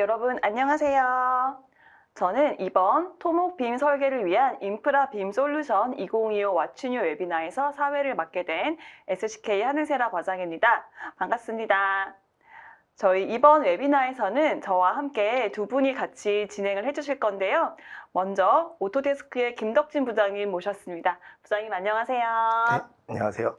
여러분 안녕하세요. 저는 이번 토목 빔 설계를 위한 인프라 빔 솔루션 2025 What's New 웨비나에서 사회를 맡게 된 SCK 한은세라 과장입니다. 반갑습니다. 저희 이번 웨비나에서는 저와 함께 두 분이 같이 진행을 해주실 건데요. 먼저 오토데스크의 김덕진 부장님 모셨습니다. 부장님 안녕하세요. 네, 안녕하세요.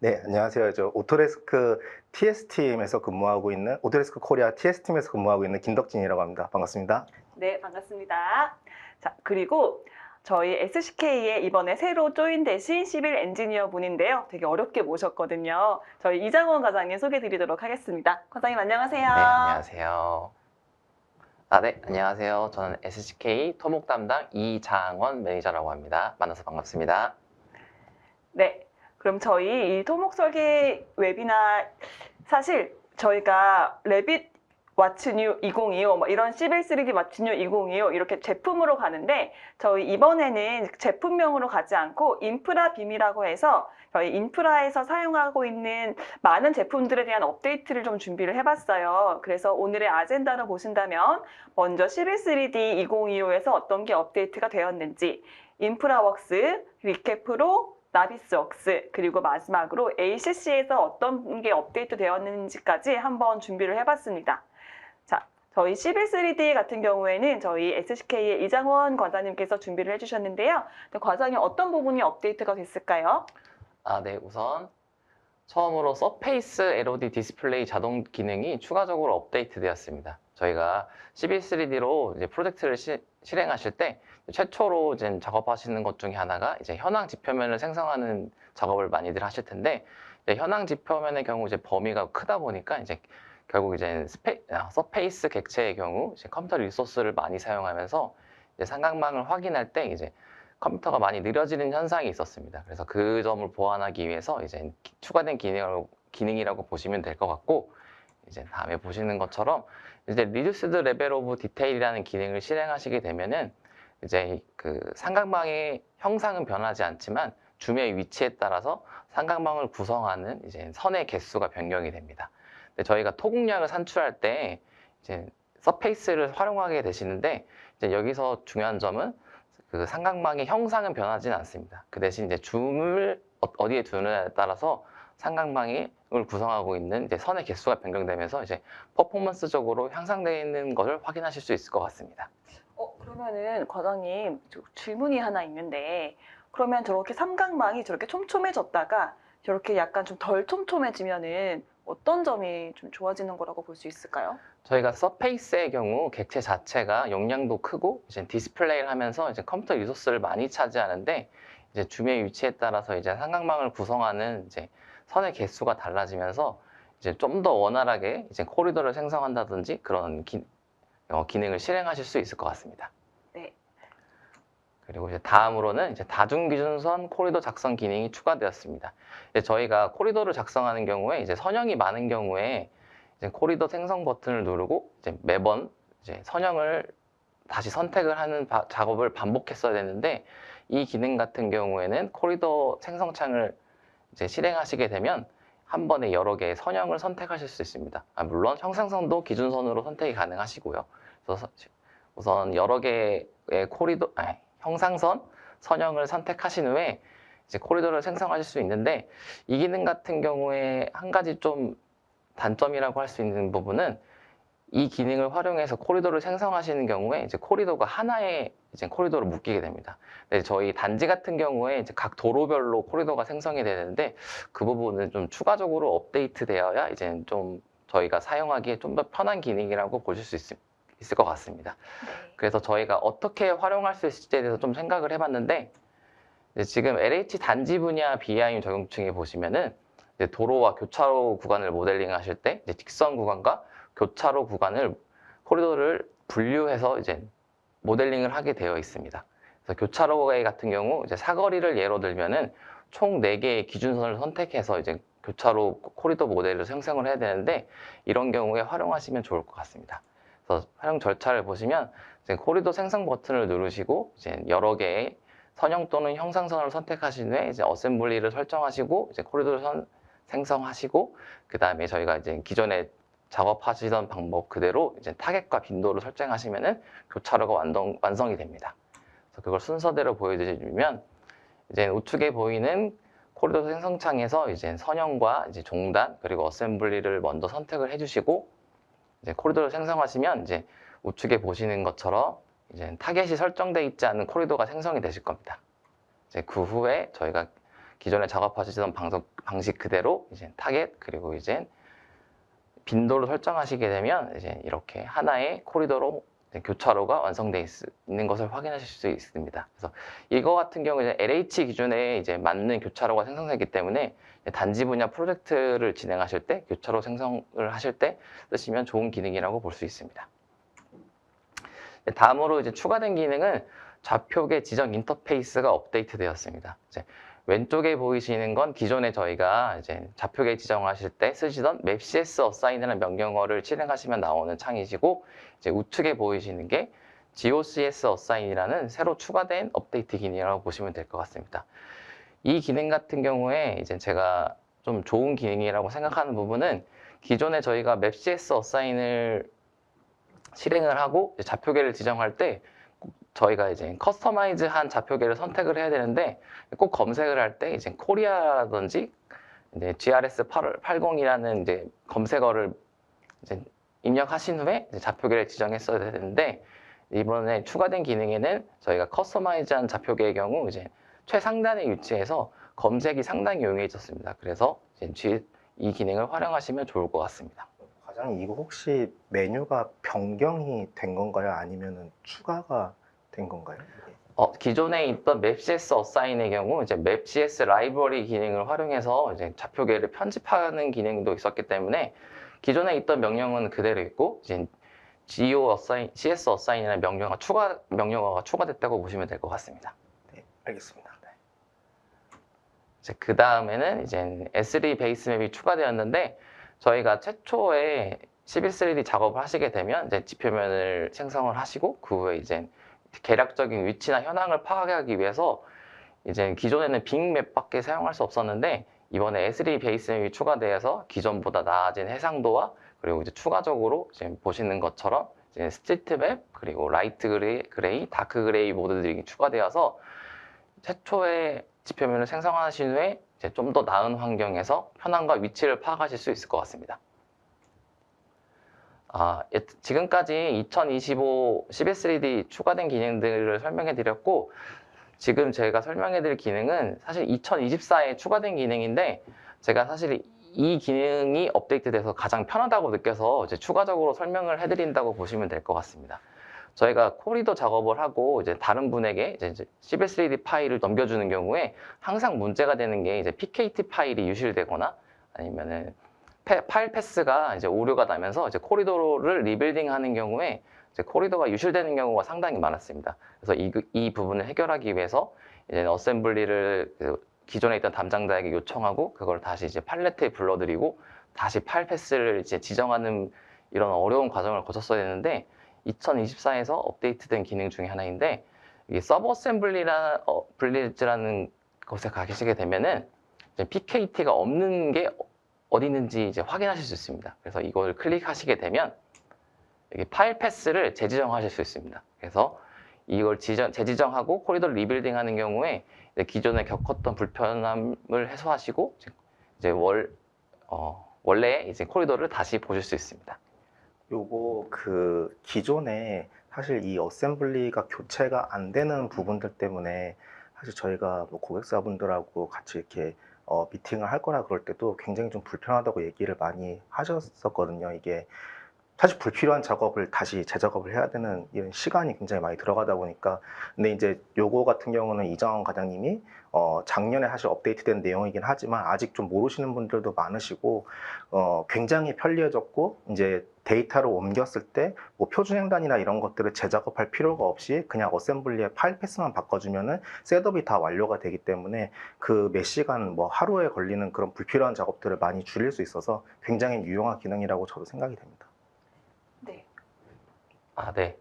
네, 안녕하세요. 저 오토데스크 TS팀에서 근무하고 있는 오토데스크 코리아 TS팀에서 근무하고 있는 김덕진이라고 합니다. 반갑습니다. 네, 반갑습니다. 자, 그리고 저희 SCK에 이번에 새로 조인되신 시빌 엔지니어 분인데요. 되게 어렵게 모셨거든요. 저희 이장원 과장님 소개 드리도록 하겠습니다. 과장님 안녕하세요. 네, 안녕하세요. 네, 안녕하세요. 저는 SCK 토목 담당 이장원 매니저라고 합니다. 만나서 반갑습니다. 네, 그럼 저희 이 토목 설계 웨비나 사실 저희가 레빗 What's New 2025 뭐 이런 시빌 3D What's New 2025 이렇게 제품으로 가는데 저희 이번에는 제품명으로 가지 않고 인프라 빔이라고 해서 저희 인프라에서 사용하고 있는 많은 제품들에 대한 업데이트를 좀 준비를 해봤어요. 그래서 오늘의 아젠다를 보신다면 먼저 시빌 3D 2025에서 어떤 게 업데이트가 되었는지 인프라웍스, 리캡프로, 나비스웍스 그리고 마지막으로 ACC에서 어떤 게 업데이트 되었는지까지 한번 준비를 해봤습니다. 자, 저희 시빌 3D 같은 경우에는 저희 SCK의 이장원 과장님께서 준비를 해주셨는데요. 과장님 어떤 부분이 업데이트가 됐을까요? 네, 우선 처음으로 서페이스 LOD 디스플레이 자동 기능이 추가적으로 업데이트 되었습니다. 저희가 CB3D로 이제 프로젝트를 실행하실 때 최초로 이제 작업하시는 것 중에 하나가 이제 현황 지표면을 생성하는 작업을 많이들 하실 텐데 이제 현황 지표면의 경우 이제 범위가 크다 보니까 이제 결국 이제 서페이스 객체의 경우 이제 컴퓨터 리소스를 많이 사용하면서 이제 삼각망을 확인할 때 이제 컴퓨터가 많이 느려지는 현상이 있었습니다. 그래서 그 점을 보완하기 위해서 이제 추가된 기능이라고 보시면 될 것 같고 이제 다음에 보시는 것처럼 이제 Reduced Level of Detail이라는 기능을 실행하시게 되면은 이제 그 삼각망의 형상은 변하지 않지만 줌의 위치에 따라서 삼각망을 구성하는 이제 선의 개수가 변경이 됩니다. 근데 저희가 토국량을 산출할 때 이제 서페이스를 활용하게 되시는데 이제 여기서 중요한 점은 그 삼각망의 형상은 변하지는 않습니다. 그 대신 이제 줌을 어디에 두느냐에 따라서 삼각망을 구성하고 있는 이제 선의 개수가 변경되면서 이제 퍼포먼스적으로 향상되어 있는 것을 확인하실 수 있을 것 같습니다. 그러면은 과장님 질문이 하나 있는데 그러면 저렇게 삼각망이 저렇게 촘촘해졌다가 저렇게 약간 좀 덜 촘촘해지면은 어떤 점이 좀 좋아지는 거라고 볼 수 있을까요? 저희가 서페이스의 경우 객체 자체가 용량도 크고 이제 디스플레이를 하면서 이제 컴퓨터 리소스를 많이 차지하는데 이제 줌의 위치에 따라서 이제 삼각망을 구성하는 이제 선의 개수가 달라지면서 이제 좀 더 원활하게 이제 코리도를 생성한다든지 그런 기능을 실행하실 수 있을 것 같습니다. 네. 그리고 이제 다음으로는 이제 다중기준선 코리도 작성 기능이 추가되었습니다. 이제 저희가 코리도를 작성하는 경우에 이제 선형이 많은 경우에 이제 코리도 생성 버튼을 누르고 이제 매번 이제 선형을 다시 선택을 하는 작업을 반복했어야 되는데 이 기능 같은 경우에는 코리도 생성창을 이제 실행하시게 되면 한 번에 여러 개의 선형을 선택하실 수 있습니다. 물론 형상선도 기준선으로 선택이 가능하시고요. 그래서 우선 여러 개의 형상선, 선형을 선택하신 후에 이제 코리도를 생성하실 수 있는데 이 기능 같은 경우에 한 가지 좀 단점이라고 할 수 있는 부분은 이 기능을 활용해서 코리도를 생성하시는 경우에 이제 코리도가 하나의 이제 코리도로 묶이게 됩니다. 근데 저희 단지 같은 경우에 이제 각 도로별로 코리도가 생성이 되는데 그 부분은 좀 추가적으로 업데이트 되어야 이제 좀 저희가 사용하기에 좀 더 편한 기능이라고 보실 수 있을 것 같습니다. 그래서 저희가 어떻게 활용할 수 있을지에 대해서 좀 생각을 해봤는데 이제 지금 LH 단지 분야 BIM 적용층에 보시면은 이제 도로와 교차로 구간을 모델링 하실 때 이제 직선 구간과 교차로 구간을 코리도를 분류해서 이제 모델링을 하게 되어 있습니다. 그래서 교차로에 같은 경우 이제 사거리를 예로 들면은 총 4개의 기준선을 선택해서 이제 교차로 코리도 모델을 생성을 해야 되는데 이런 경우에 활용하시면 좋을 것 같습니다. 그래서 활용 절차를 보시면 이제 코리도 생성 버튼을 누르시고 이제 여러 개의 선형 또는 형상선을 선택하신 후에 이제 어셈블리를 설정하시고 이제 코리도를 생성하시고 그 다음에 저희가 이제 기존에 작업하시던 방법 그대로 이제 타겟과 빈도를 설정하시면은 교차로가 완성이 됩니다. 그래서 그걸 순서대로 보여드리면 이제 우측에 보이는 코리도 생성창에서 이제 선형과 이제 종단 그리고 어셈블리를 먼저 선택을 해주시고 이제 코리도를 생성하시면 이제 우측에 보시는 것처럼 이제 타겟이 설정되어 있지 않은 코리도가 생성이 되실 겁니다. 이제 그 후에 저희가 기존에 작업하시던 방식 그대로 이제 타겟 그리고 이제 빈도를 설정하시게 되면 이제 이렇게 하나의 코리도로 교차로가 완성되어 있는 것을 확인하실 수 있습니다. 그래서 이거 같은 경우는 LH 기준에 이제 맞는 교차로가 생성되기 때문에 단지 분야 프로젝트를 진행하실 때 교차로 생성을 하실 때 쓰시면 좋은 기능이라고 볼 수 있습니다. 다음으로 이제 추가된 기능은 좌표계 지정 인터페이스가 업데이트되었습니다. 이제 왼쪽에 보이시는 건 기존에 저희가 이제 좌표계 지정하실 때 쓰시던 mapcs assign이라는 명령어를 실행하시면 나오는 창이시고, 이제 우측에 보이시는 게 gocs assign이라는 새로 추가된 업데이트 기능이라고 보시면 될 것 같습니다. 이 기능 같은 경우에 이제 제가 좀 좋은 기능이라고 생각하는 부분은 기존에 저희가 mapcs assign을 실행을 하고 좌표계를 지정할 때 저희가 이제 커스터마이즈한 좌표계를 선택을 해야 되는데 꼭 검색을 할 때 이제 코리아라든지 이제 GRS80이라는 이제 검색어를 이제 입력하신 후에 이제 좌표계를 지정했어야 되는데, 이번에 추가된 기능에는 저희가 커스터마이즈한 좌표계의 경우 이제 최상단의 위치에서 검색이 상당히 용이해졌습니다. 그래서 이제 이 기능을 활용하시면 좋을 것 같습니다. 과장님, 이거 혹시 메뉴가 변경이 된 건가요? 아니면은 추가가 된 건가요? 기존에 있던 mapcs assign의 경우 이제 mapcs 라이브러리 기능을 활용해서 이제 좌표계를 편집하는 기능도 있었기 때문에 기존에 있던 명령은 그대로 있고 이제 cs assign이라는 명령어가 추가됐다고 보시면 될 것 같습니다. 네, 알겠습니다. 네. 이제 그 다음에는 이제 S3 베이스 맵이 추가되었는데, 저희가 최초에 11.3D 작업을 하시게 되면 이제 지표면을 생성을 하시고 그 후에 이제 계략적인 위치나 현황을 파악하기 위해서 이제 기존에는 빅맵밖에 사용할 수 없었는데, 이번에 S3 베이스 맵이 추가되어서 기존보다 나아진 해상도와 그리고 이제 추가적으로 이제 보시는 것처럼 이제 스트리트 맵 그리고 라이트 그레이, 다크 그레이 모드들이 추가되어서 최초의 지표면을 생성하신 후에 이제 좀 더 나은 환경에서 현황과 위치를 파악하실 수 있을 것 같습니다. 지금까지 2025 11.3D 추가된 기능들을 설명해 드렸고, 지금 제가 설명해 드릴 기능은 사실 2024에 추가된 기능인데, 제가 사실 이 기능이 업데이트돼서 가장 편하다고 느껴서 이제 추가적으로 설명을 해 드린다고 보시면 될 것 같습니다. 저희가 코리도 작업을 하고 이제 다른 분에게 이제 11.3D 파일을 넘겨주는 경우에 항상 문제가 되는 게 이제 PKT 파일이 유실되거나 아니면은 파일 패스가 이제 오류가 나면서 이제 코리도를 리빌딩하는 경우에 이제 코리도가 유실되는 경우가 상당히 많았습니다. 그래서 이 부분을 해결하기 위해서 이제 어셈블리를 기존에 있던 담당자에게 요청하고 그걸 다시 이제 팔레트에 불러들이고 다시 파일 패스를 이제 지정하는 이런 어려운 과정을 거쳤어야 되는데, 2024에서 업데이트된 기능 중에 하나인데, 이게 서브 어셈블리라는 곳에 가시게 되면은 이제 PKT가 없는 게 어디 있는지 이제 확인하실 수 있습니다. 그래서 이걸 클릭하시게 되면 여기 파일 패스를 재지정하실 수 있습니다. 그래서 이걸 재지정하고 코리도를 리빌딩하는 경우에 이제 기존에 겪었던 불편함을 해소하시고 이제 원래 이제 코리도를 다시 보실 수 있습니다. 요거 기존에 사실 이 어셈블리가 교체가 안 되는 부분들 때문에 사실 저희가 뭐 고객사분들하고 같이 이렇게 미팅을 할 거라 그럴 때도 굉장히 좀 불편하다고 얘기를 많이 하셨었거든요. 이게 사실 불필요한 작업을 다시 재작업을 해야 되는 이런 시간이 굉장히 많이 들어가다 보니까. 근데 이제 요거 같은 경우는 이정환 과장님이 작년에 사실 업데이트된 내용이긴 하지만 아직 좀 모르시는 분들도 많으시고 굉장히 편리해졌고, 이제 데이터를 옮겼을 때 뭐 표준 횡단이나 이런 것들을 재작업할 필요가 없이 그냥 어셈블리의 파일 패스만 바꿔주면은 셋업이 다 완료가 되기 때문에 그 몇 시간 뭐 하루에 걸리는 그런 불필요한 작업들을 많이 줄일 수 있어서 굉장히 유용한 기능이라고 저도 생각이 됩니다. 네. 네.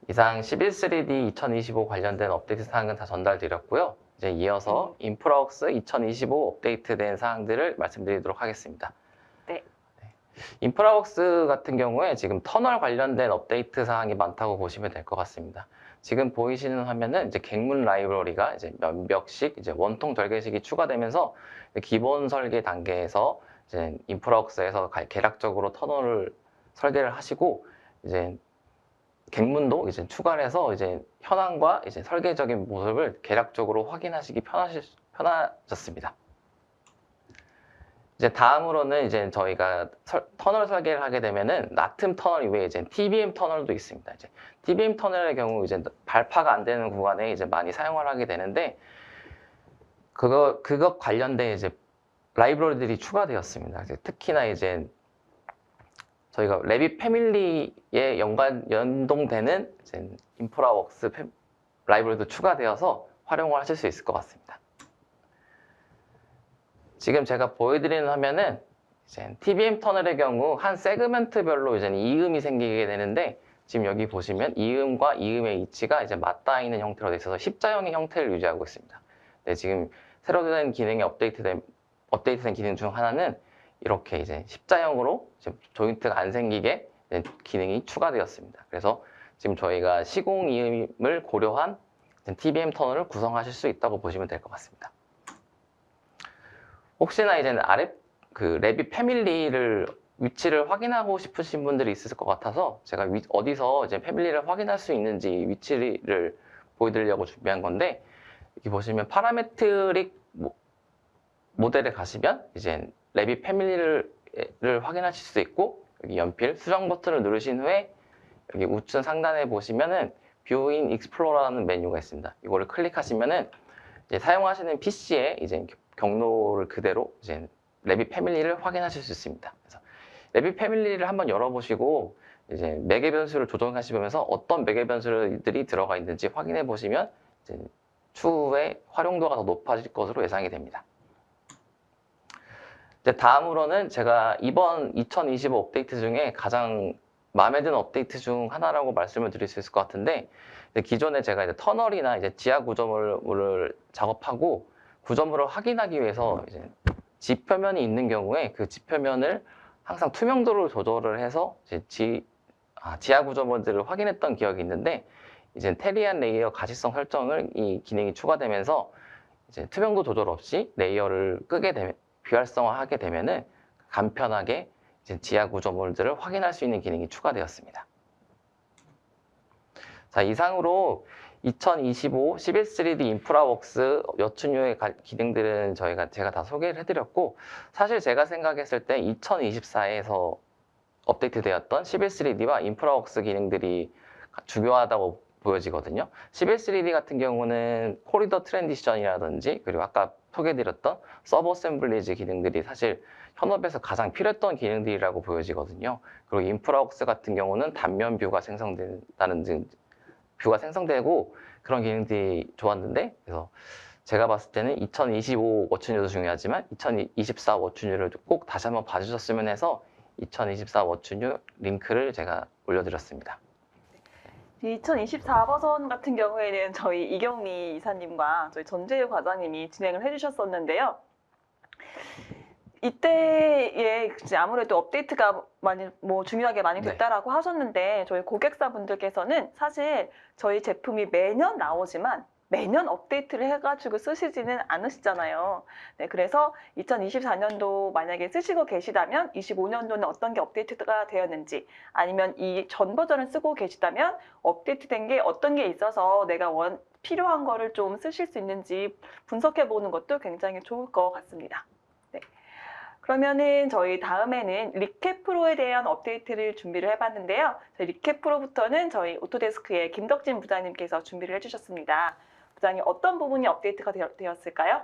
이상 11.3D 2025 관련된 업데이트 사항은 다 전달드렸고요. 이제 이어서 인프라웍스 2025 업데이트된 사항들을 말씀드리도록 하겠습니다. 네. 인프라웍스 같은 경우에 지금 터널 관련된 업데이트 사항이 많다고 보시면 될 것 같습니다. 지금 보이시는 화면은 이제 갱문 라이브러리가 이제 몇몇씩 이제 원통 절개식이 추가되면서 기본 설계 단계에서 이제 인프라웍스에서 개략적으로 터널을 설계를 하시고 이제 갱문도 이제 추가를 해서 이제 현황과 이제 설계적인 모습을 개략적으로 확인하시기 편하셨습니다. 이제 다음으로는 이제 저희가 터널 설계를 하게 되면은 나툼 터널 이외에 이제 TBM 터널도 있습니다. 이제 TBM 터널의 경우 이제 발파가 안 되는 구간에 이제 많이 사용을 하게 되는데 그것 관련된 이제 라이브러리들이 추가되었습니다. 이제 특히나 이제 저희가 레빗 패밀리에 연동되는 이제 인프라웍스 라이브러리도 추가되어서 활용을 하실 수 있을 것 같습니다. 지금 제가 보여드리는 화면은 이제 TBM 터널의 경우 한 세그먼트별로 이제 이음이 생기게 되는데 지금 여기 보시면 이음과 이음의 위치가 이제 맞닿아 있는 형태로 되어 있어서 십자형의 형태를 유지하고 있습니다. 네, 지금 새로 된 기능이 업데이트된 기능 중 하나는 이렇게 이제 십자형으로 이제 조인트가 안 생기게 기능이 추가되었습니다. 그래서 지금 저희가 시공 이음을 고려한 TBM 터널을 구성하실 수 있다고 보시면 될 것 같습니다. 혹시나 이제 레빗 패밀리를 위치를 확인하고 싶으신 분들이 있을 것 같아서 제가 어디서 이제 패밀리를 확인할 수 있는지 위치를 보여드리려고 준비한 건데 여기 보시면 파라메트릭 모델에 가시면 이제 레빗 패밀리를 확인하실 수 있고 여기 연필 수정 버튼을 누르신 후에 여기 우측 상단에 보시면은 뷰 인 익스플로러라는 메뉴가 있습니다. 이거를 클릭하시면은 이제 사용하시는 PC에 이제 경로를 그대로 이제 레빗 패밀리를 확인하실 수 있습니다. 그래서 레빗 패밀리를 한번 열어보시고 이제 매개 변수를 조정하시면서 어떤 매개 변수들이 들어가 있는지 확인해 보시면 이제 추후에 활용도가 더 높아질 것으로 예상이 됩니다. 이제 다음으로는 제가 이번 2025 업데이트 중에 가장 마음에 드는 업데이트 중 하나라고 말씀을 드릴 수 있을 것 같은데 기존에 제가 이제 터널이나 이제 지하 구조물을 작업하고 구조물을 확인하기 위해서 이제 지표면이 있는 경우에 그 지표면을 항상 투명도를 조절을 해서 이제 지하 구조물들을 확인했던 기억이 있는데 이제 테리안 레이어 가시성 설정을 이 기능이 추가되면서 이제 투명도 조절 없이 레이어를 끄게 되면 비활성화하게 되면은 간편하게 이제 지하 구조물들을 확인할 수 있는 기능이 추가되었습니다. 자, 이상으로 2025 시빌 3D 인프라웍스 여춘유의 기능들은 제가 다 소개를 해드렸고 사실 제가 생각했을 때 2024에서 업데이트되었던 시빌 3D와 인프라웍스 기능들이 중요하다고 보여지거든요. 시빌 3D 같은 경우는 코리더 트랜지션이라든지 그리고 아까 소개해드렸던 서브 어셈블리지 기능들이 사실 현업에서 가장 필요했던 기능들이라고 보여지거든요. 그리고 인프라웍스 같은 경우는 단면 뷰가 생성되고 그런 기능들이 좋았는데 그래서 제가 봤을 때는 2025 워춘유도 중요하지만 2024 워춘유를 꼭 다시 한번 봐주셨으면 해서 2024 워춘유 링크를 제가 올려드렸습니다. 2024 버전 같은 경우에는 저희 이경미 이사님과 저희 전재유 과장님이 진행을 해주셨었는데요. 이때에 아무래도 업데이트가 중요하게 많이 됐다라고 하셨는데 저희 고객사분들께서는 사실 저희 제품이 매년 나오지만 매년 업데이트를 해가지고 쓰시지는 않으시잖아요. 네, 그래서 2024년도 만약에 쓰시고 계시다면 25년도는 어떤 게 업데이트가 되었는지 아니면 이 전 버전을 쓰고 계시다면 업데이트된 게 어떤 게 있어서 내가 필요한 거를 좀 쓰실 수 있는지 분석해 보는 것도 굉장히 좋을 것 같습니다. 네. 그러면은 저희 다음에는 리캡 프로에 대한 업데이트를 준비를 해봤는데요. 저희 리캡 프로부터는 저희 오토데스크의 김덕진 부장님께서 준비를 해주셨습니다. 부장님 어떤 부분이 업데이트가 되었을까요?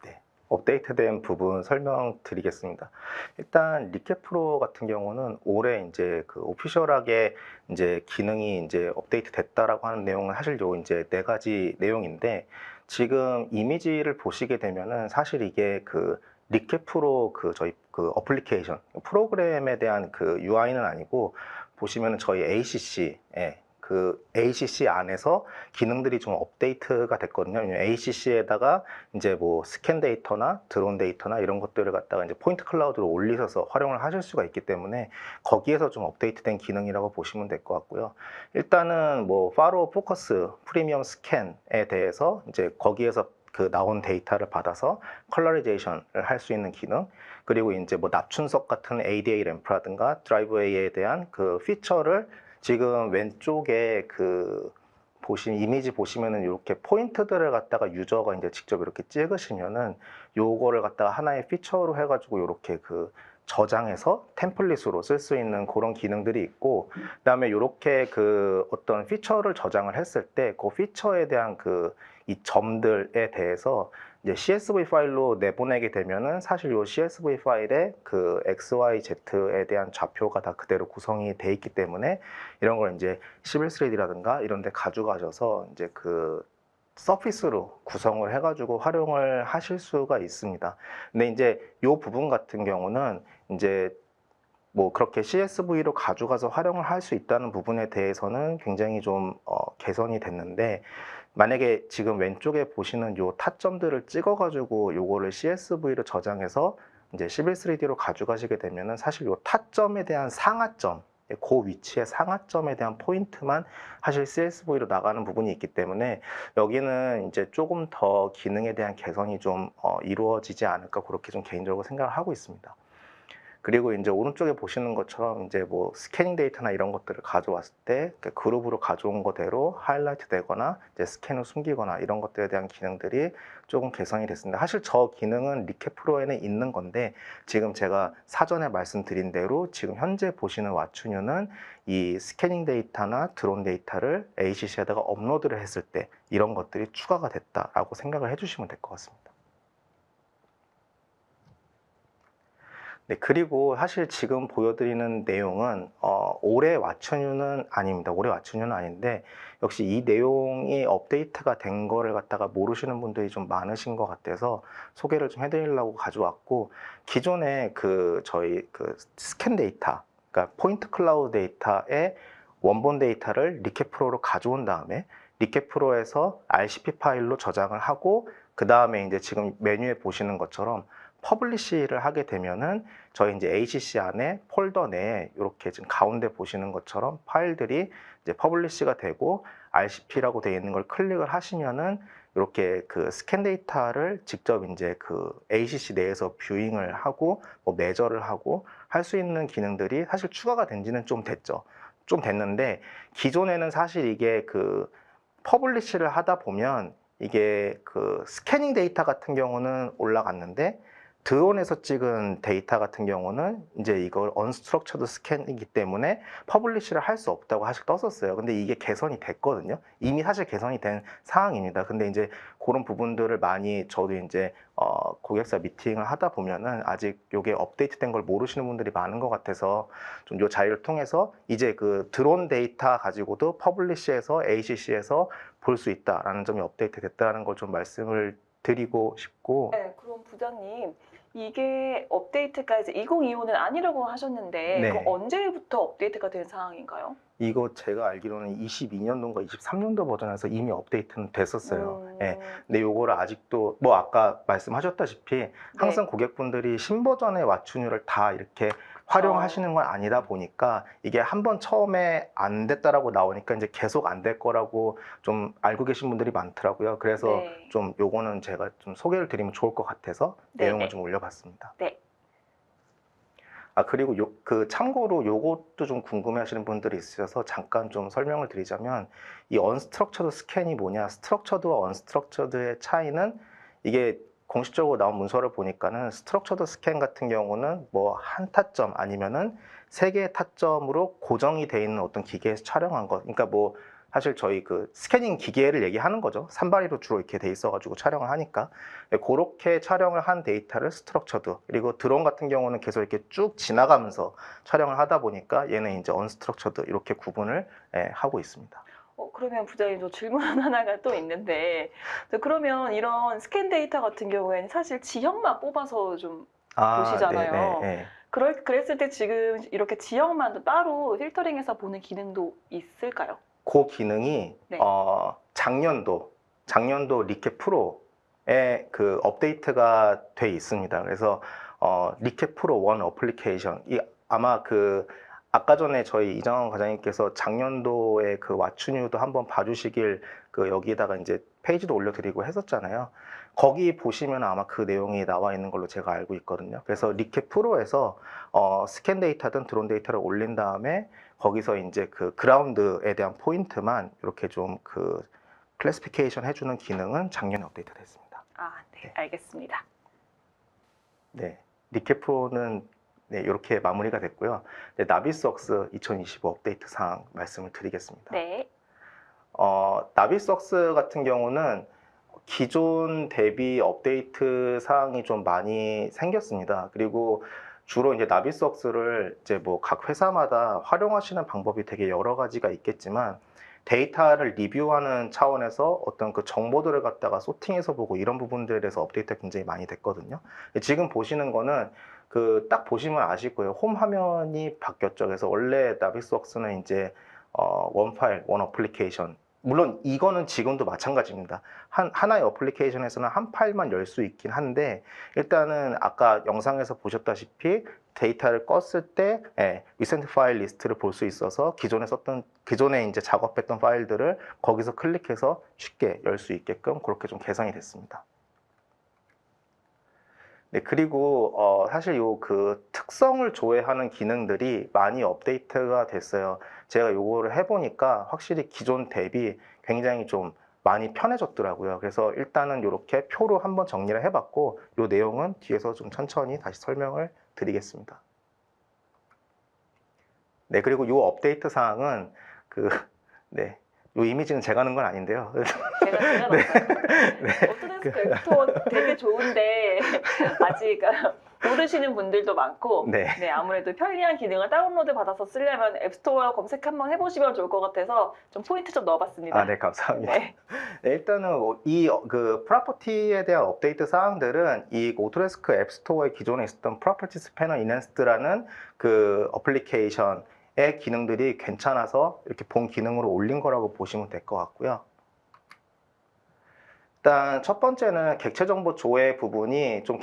네, 업데이트된 부분 설명드리겠습니다. 일단 리캡 프로 같은 경우는 올해 이제 그 오피셜하게 이제 기능이 이제 업데이트 됐다라고 하는 내용은 사실 요 이제 4가지 내용인데 지금 이미지를 보시게 되면은 사실 이게 그 리캡 프로 저희 그 어플리케이션 프로그램에 대한 그 UI는 아니고 보시면은 저희 ACC에 그 ACC 안에서 기능들이 좀 업데이트가 됐거든요. ACC에다가 이제 뭐 스캔 데이터나 드론 데이터나 이런 것들을 갖다가 이제 포인트 클라우드로 올리셔서 활용을 하실 수가 있기 때문에 거기에서 좀 업데이트된 기능이라고 보시면 될 것 같고요. 일단은 뭐 팔로우 포커스 프리미엄 스캔에 대해서 이제 거기에서 그 나온 데이터를 받아서 컬러리제이션을 할 수 있는 기능, 그리고 이제 뭐 납춘석 같은 ADA 램프라든가 드라이브 A에 대한 그 피처를 지금 왼쪽에 그 이미지 보시면은 이렇게 포인트들을 갖다가 유저가 이제 직접 이렇게 찍으시면은 요거를 갖다가 하나의 피처로 해가지고 이렇게 그 저장해서 템플릿으로 쓸 수 있는 그런 기능들이 있고, 그다음에 이렇게 그 어떤 피처를 저장을 했을 때 그 피처에 대한 그 이 점들에 대해서 이제 CSV 파일로 내보내게 되면은 사실 요 CSV 파일에 그 XYZ에 대한 좌표가 다 그대로 구성이 돼 있기 때문에 이런 걸 이제 11thread라든가 이런 데 가져가셔서 이제 그 서피스로 구성을 해가지고 활용을 하실 수가 있습니다. 근데 이제 요 부분 같은 경우는 이제 뭐 그렇게 CSV로 가져가서 활용을 할 수 있다는 부분에 대해서는 굉장히 좀 개선이 됐는데, 만약에 지금 왼쪽에 보시는 요 타점들을 찍어가지고 요거를 CSV로 저장해서 이제 11thread로 가져가시게 되면은 사실 요 타점에 대한 상하점, 그 위치의 상하점에 대한 포인트만 사실 CSV로 나가는 부분이 있기 때문에 여기는 이제 조금 더 기능에 대한 개선이 좀 이루어지지 않을까, 그렇게 좀 개인적으로 생각을 하고 있습니다. 그리고 이제 오른쪽에 보시는 것처럼 이제 뭐 스캐닝 데이터나 이런 것들을 가져왔을 때 그룹으로 가져온 거대로 하이라이트 되거나 이제 스캔을 숨기거나 이런 것들에 대한 기능들이 조금 개선이 됐습니다. 사실 저 기능은 리캡 프로에는 있는 건데 지금 제가 사전에 말씀드린 대로 지금 현재 보시는 왓츠뉴는 이 스캐닝 데이터나 드론 데이터를 ACC에다가 업로드를 했을 때 이런 것들이 추가가 됐다라고 생각을 해주시면 될 것 같습니다. 네, 그리고 사실 지금 보여드리는 내용은 올해 왓츠뉴는 아닙니다. 올해 왓츠뉴는 아닌데 역시 이 내용이 업데이트가 된 거를 갖다가 모르시는 분들이 좀 많으신 것 같아서 소개를 좀 해드리려고 가져왔고, 기존에 그 저희 그 스캔 데이터, 그러니까 포인트 클라우드 데이터의 원본 데이터를 리캡 프로로 가져온 다음에 리캡 프로에서 RCP 파일로 저장을 하고 그 다음에 이제 지금 메뉴에 보시는 것처럼 퍼블리시를 하게 되면은 저희 이제 ACC 안에 폴더 내에 이렇게 지금 가운데 보시는 것처럼 파일들이 이제 퍼블리시가 되고 RCP라고 되어 있는 걸 클릭을 하시면은 이렇게 그 스캔 데이터를 직접 이제 그 ACC 내에서 뷰잉을 하고 뭐 매저를 하고 할 수 있는 기능들이 사실 추가가 된 지는 좀 됐죠. 좀 됐는데 기존에는 사실 이게 그 퍼블리시를 하다 보면 이게 그 스캐닝 데이터 같은 경우는 올라갔는데 드론에서 찍은 데이터 같은 경우는 이제 이걸 언스트럭처드 스캔이기 때문에 퍼블리시를 할 수 없다고 사실 떴었어요. 근데 이게 개선이 됐거든요. 이미 사실 개선이 된 상황입니다. 근데 이제 그런 부분들을 많이 저도 이제 고객사 미팅을 하다 보면은 아직 이게 업데이트된 걸 모르시는 분들이 많은 것 같아서 좀 이 자리를 통해서 이제 그 드론 데이터 가지고도 퍼블리시에서 ACC에서 볼 수 있다라는 점이 업데이트 됐다는 걸 좀 말씀을 드리고 싶고. 네, 그럼 부장님, 이게 업데이트가 이제 2025는 아니라고 하셨는데 네. 그럼 언제부터 업데이트가 된 상황인가요? 이거 제가 알기로는 22년도인가 23년도 버전에서 이미 업데이트는 됐었어요. 예. 근데 요거를 아직도 뭐 아까 말씀하셨다시피 항상 고객분들이 신버전의 왓츠뉴를 다 이렇게 활용하시는 건 아니다 보니까 이게 한번 처음에 안 됐다라고 나오니까 이제 계속 안 될 거라고 좀 알고 계신 분들이 많더라고요. 그래서 네. 좀 요거는 제가 좀 소개를 드리면 좋을 것 같아서 내용을 좀 올려봤습니다. 네. 아, 그리고 그 참고로 요것도 좀 궁금해 하시는 분들이 있으셔서 잠깐 좀 설명을 드리자면 이 언스트럭처드 스캔이 뭐냐, 스트럭처드와 언스트럭처드의 차이는 이게 공식적으로 나온 문서를 보니까는 스트럭처드 스캔 같은 경우는 뭐 한 타점 아니면은 세 개의 타점으로 고정이 돼 있는 어떤 기계에서 촬영한 것, 그러니까 뭐 사실 저희 그 스캐닝 기계를 얘기하는 거죠. 산발이로 주로 이렇게 돼 있어가지고 촬영을 하니까. 그렇게 촬영을 한 데이터를 스트럭처드, 그리고 드론 같은 경우는 계속 이렇게 쭉 지나가면서 촬영을 하다 보니까 얘는 이제 언스트럭처드 이렇게 구분을 하고 있습니다. 그러면 부장님, 저 질문 하나가 또 있는데, 그러면 이런 스캔 데이터 같은 경우에는 사실 지형만 뽑아서 좀 보시잖아요. 네. 그랬을 때 지금 이렇게 지형만 따로 필터링해서 보는 기능도 있을까요? 그 기능이 네. 작년도 리캡 프로에 그 업데이트가 돼 있습니다. 그래서 리캡 프로 원 어플리케이션 아마 그 아까 전에 저희 이장원 과장님께서 작년도에 그 왓츠뉴도 한번 봐주시길 그 여기에다가 이제 페이지도 올려드리고 했었잖아요. 거기 보시면 아마 그 내용이 나와 있는 걸로 제가 알고 있거든요. 그래서 리캡 프로에서 스캔 데이터든 드론 데이터를 올린 다음에 거기서 이제 그 그라운드에 대한 포인트만 이렇게 좀 그 클래시피케이션 해주는 기능은 작년에 업데이트 됐습니다. 아, 네, 알겠습니다. 네, 리캡 프로는 네, 이렇게 마무리가 됐고요. 네, 나비스웍스 2025 업데이트 사항 말씀을 드리겠습니다. 네. 나비스웍스 같은 경우는 기존 대비 업데이트 사항이 좀 많이 생겼습니다. 그리고 주로 이제 나비스웍스를 이제 뭐 각 회사마다 활용하시는 방법이 되게 여러 가지가 있겠지만 데이터를 리뷰하는 차원에서 어떤 그 정보들을 갖다가 소팅해서 보고 이런 부분들에 대해서 업데이트가 굉장히 많이 됐거든요. 지금 보시는 거는 그 딱 보시면 아실 거예요. 홈 화면이 바뀌었죠. 그래서 원래 나비스웍스는 이제 원 파일, 원 어플리케이션. 물론 이거는 지금도 마찬가지입니다. 하나의 어플리케이션에서는 한 파일만 열 수 있긴 한데 일단은 아까 영상에서 보셨다시피 데이터를 껐을 때 리센트 파일 리스트를 볼 수 있어서 기존에 이제 작업했던 파일들을 거기서 클릭해서 쉽게 열 수 있게끔 그렇게 좀 개선이 됐습니다. 네, 그리고 사실 요 그 특성을 조회하는 기능들이 많이 업데이트가 됐어요. 제가 요거를 해보니까 확실히 기존 대비 굉장히 좀 많이 편해졌더라고요. 그래서 일단은 이렇게 표로 한번 정리를 해봤고 요 내용은 뒤에서 좀 천천히 다시 설명을 드리겠습니다. 네, 그리고 요 업데이트 사항은 네, 요 이미지는 제가 넣은 건 아닌데요. 제가 네. 넣었어요. 오토데스크 앱스토어 되게 좋은데 아직 모르시는 분들도 많고 네. 네, 아무래도 편리한 기능을 다운로드 받아서 쓰려면 앱스토어 검색 한번 해보시면 좋을 것 같아서 좀 포인트 좀 넣어봤습니다. 아, 네, 감사합니다. 네. 네, 일단은 이 그 프로퍼티에 대한 업데이트 사항들은 이 오토데스크 앱스토어에 기존에 있었던 프로퍼티 스패너 인핸스드라는 그 어플리케이션의 기능들이 괜찮아서 이렇게 본 기능으로 올린 거라고 보시면 될 것 같고요. 일단 첫 번째는 객체 정보 조회 부분이 좀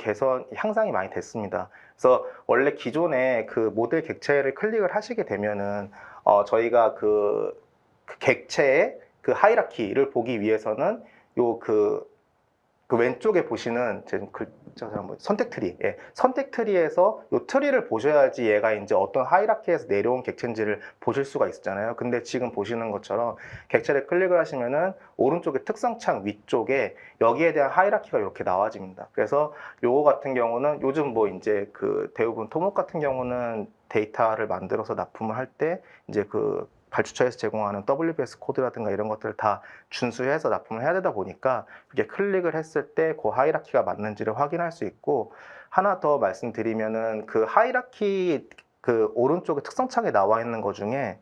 향상이 많이 됐습니다. 그래서 원래 기존에 그 모델 객체를 클릭을 하시게 되면은 저희가 그 객체의 그 하이라키를 보기 위해서는 요 그 왼쪽에 보시는 선택 트리, 선택 트리에서 요 트리를 보셔야지 얘가 이제 어떤 하이라키에서 내려온 객체인지를 보실 수가 있잖아요. 근데 지금 보시는 것처럼 객체를 클릭을 하시면은 오른쪽에 특성창 위쪽에 여기에 대한 하이라키가 이렇게 나와집니다. 그래서 요거 같은 경우는 요즘 뭐 이제 그 대부분 토목 같은 경우는 데이터를 만들어서 납품을 할 때 이제 그 발주처에서 제공하는 WBS 코드라든가 이런 것들을 다 준수해서 납품을 해야 되다 보니까 이게 클릭을 했을 때 그 하이라키가 맞는지를 확인할 수 있고 하나 더 말씀드리면은 그 하이라키 그 오른쪽에 특성창에 나와 있는 것 중에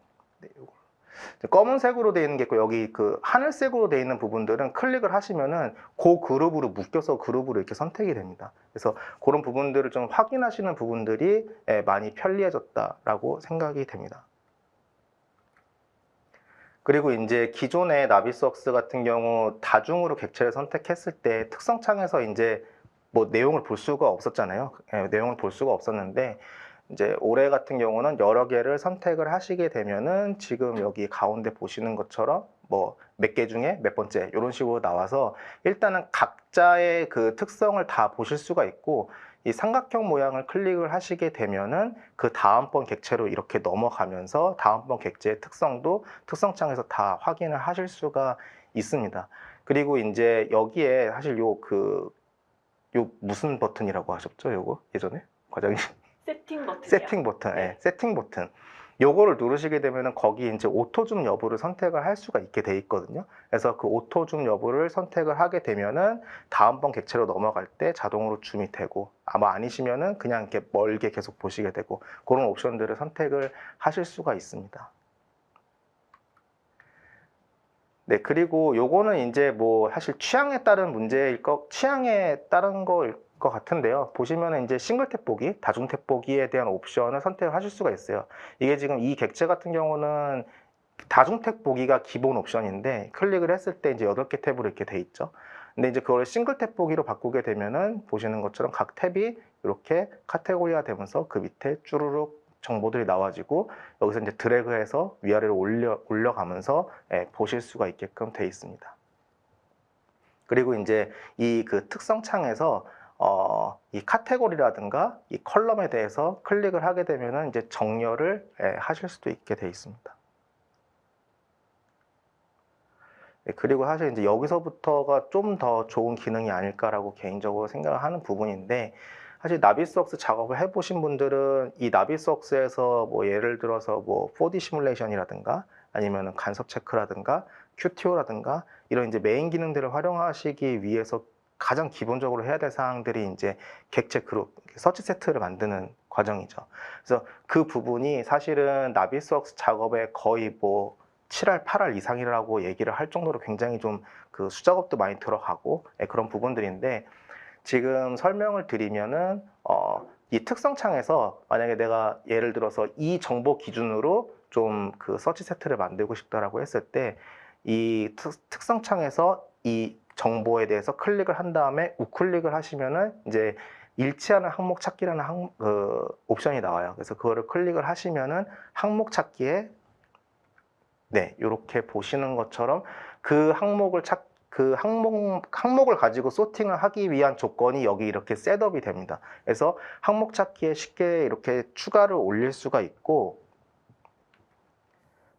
검은색으로 되어 있는 게 있고 여기 그 하늘색으로 되어 있는 부분들은 클릭을 하시면은 그 그룹으로 묶여서 그룹으로 이렇게 선택이 됩니다. 그래서 그런 부분들을 좀 확인하시는 부분들이 많이 편리해졌다라고 생각이 됩니다. 그리고 이제 기존의 나비스웍스 같은 경우 다중으로 객체를 선택했을 때 특성창에서 이제 뭐 내용을 볼 수가 없었잖아요. 내용을 볼 수가 없었는데 이제 올해 같은 경우는 여러 개를 선택을 하시게 되면은 지금 여기 가운데 보시는 것처럼 뭐 몇 개 중에 몇 번째 이런 식으로 나와서 일단은 각자의 그 특성을 다 보실 수가 있고 이 삼각형 모양을 클릭을 하시게 되면은 그 다음번 객체로 이렇게 넘어가면서 다음번 객체의 특성도 특성창에서 다 확인을 하실 수가 있습니다. 그리고 이제 여기에 사실 요 무슨 버튼이라고 하셨죠? 요거 예전에 과장님? 세팅 버튼이요. 세팅 버튼, 네. 세팅 버튼. 요거를 누르시게 되면은 거기 이제 오토 줌 여부를 선택을 할 수가 있게 돼 있거든요. 그래서 그 오토 줌 여부를 선택을 하게 되면은 다음번 객체로 넘어갈 때 자동으로 줌이 되고 아마 아니시면은 그냥 이렇게 멀게 계속 보시게 되고 그런 옵션들을 선택을 하실 수가 있습니다. 네, 그리고 요거는 이제 뭐 사실 취향에 따른 거일 것 같은데요. 보시면은 이제 싱글 탭 보기, 다중 탭 보기에 대한 옵션을 선택을 하실 수가 있어요. 이게 지금 이 객체 같은 경우는 다중택 보기가 기본 옵션인데 클릭을 했을 때 이제 8개 탭으로 이렇게 돼 있죠. 근데 이제 그걸 싱글 탭 보기로 바꾸게 되면은 보시는 것처럼 각 탭이 이렇게 카테고리가 되면서 그 밑에 쭈루룩 정보들이 나와지고 여기서 이제 드래그해서 위아래로 올려가면서 보실 수가 있게끔 돼 있습니다. 그리고 이제 이 그 특성 창에서 이 카테고리라든가 이 컬럼에 대해서 클릭을 하게 되면은 이제 정렬을 하실 수도 있게 돼 있습니다. 그리고 사실 이제 여기서부터가 좀 더 좋은 기능이 아닐까라고 개인적으로 생각을 하는 부분인데, 사실 나비스웍스 작업을 해보신 분들은 이 나비스웍스에서 뭐 예를 들어서 뭐 4D 시뮬레이션이라든가 아니면 간섭 체크라든가 QTO라든가 이런 이제 메인 기능들을 활용하시기 위해서 가장 기본적으로 해야 될 사항들이 이제 객체 그룹, 서치 세트를 만드는 과정이죠. 그래서 그 부분이 사실은 나비스웍스 작업에 거의 뭐 7할, 8할 이상이라고 얘기를 할 정도로 굉장히 좀 그 수작업도 많이 들어가고 그런 부분들인데, 지금 설명을 드리면은 이 특성 창에서 만약에 내가 예를 들어서 이 정보 기준으로 좀 그 서치 세트를 만들고 싶다라고 했을 때 이 특성 창에서 이 정보에 대해서 클릭을 한 다음에 우클릭을 하시면은 이제 일치하는 항목 찾기라는 옵션이 나와요. 그래서 그거를 클릭을 하시면은 항목 찾기에 이렇게 보시는 것처럼 그 항목을 가지고 소팅을 하기 위한 조건이 여기 이렇게 셋업이 됩니다. 그래서 항목 찾기에 쉽게 이렇게 추가를 올릴 수가 있고,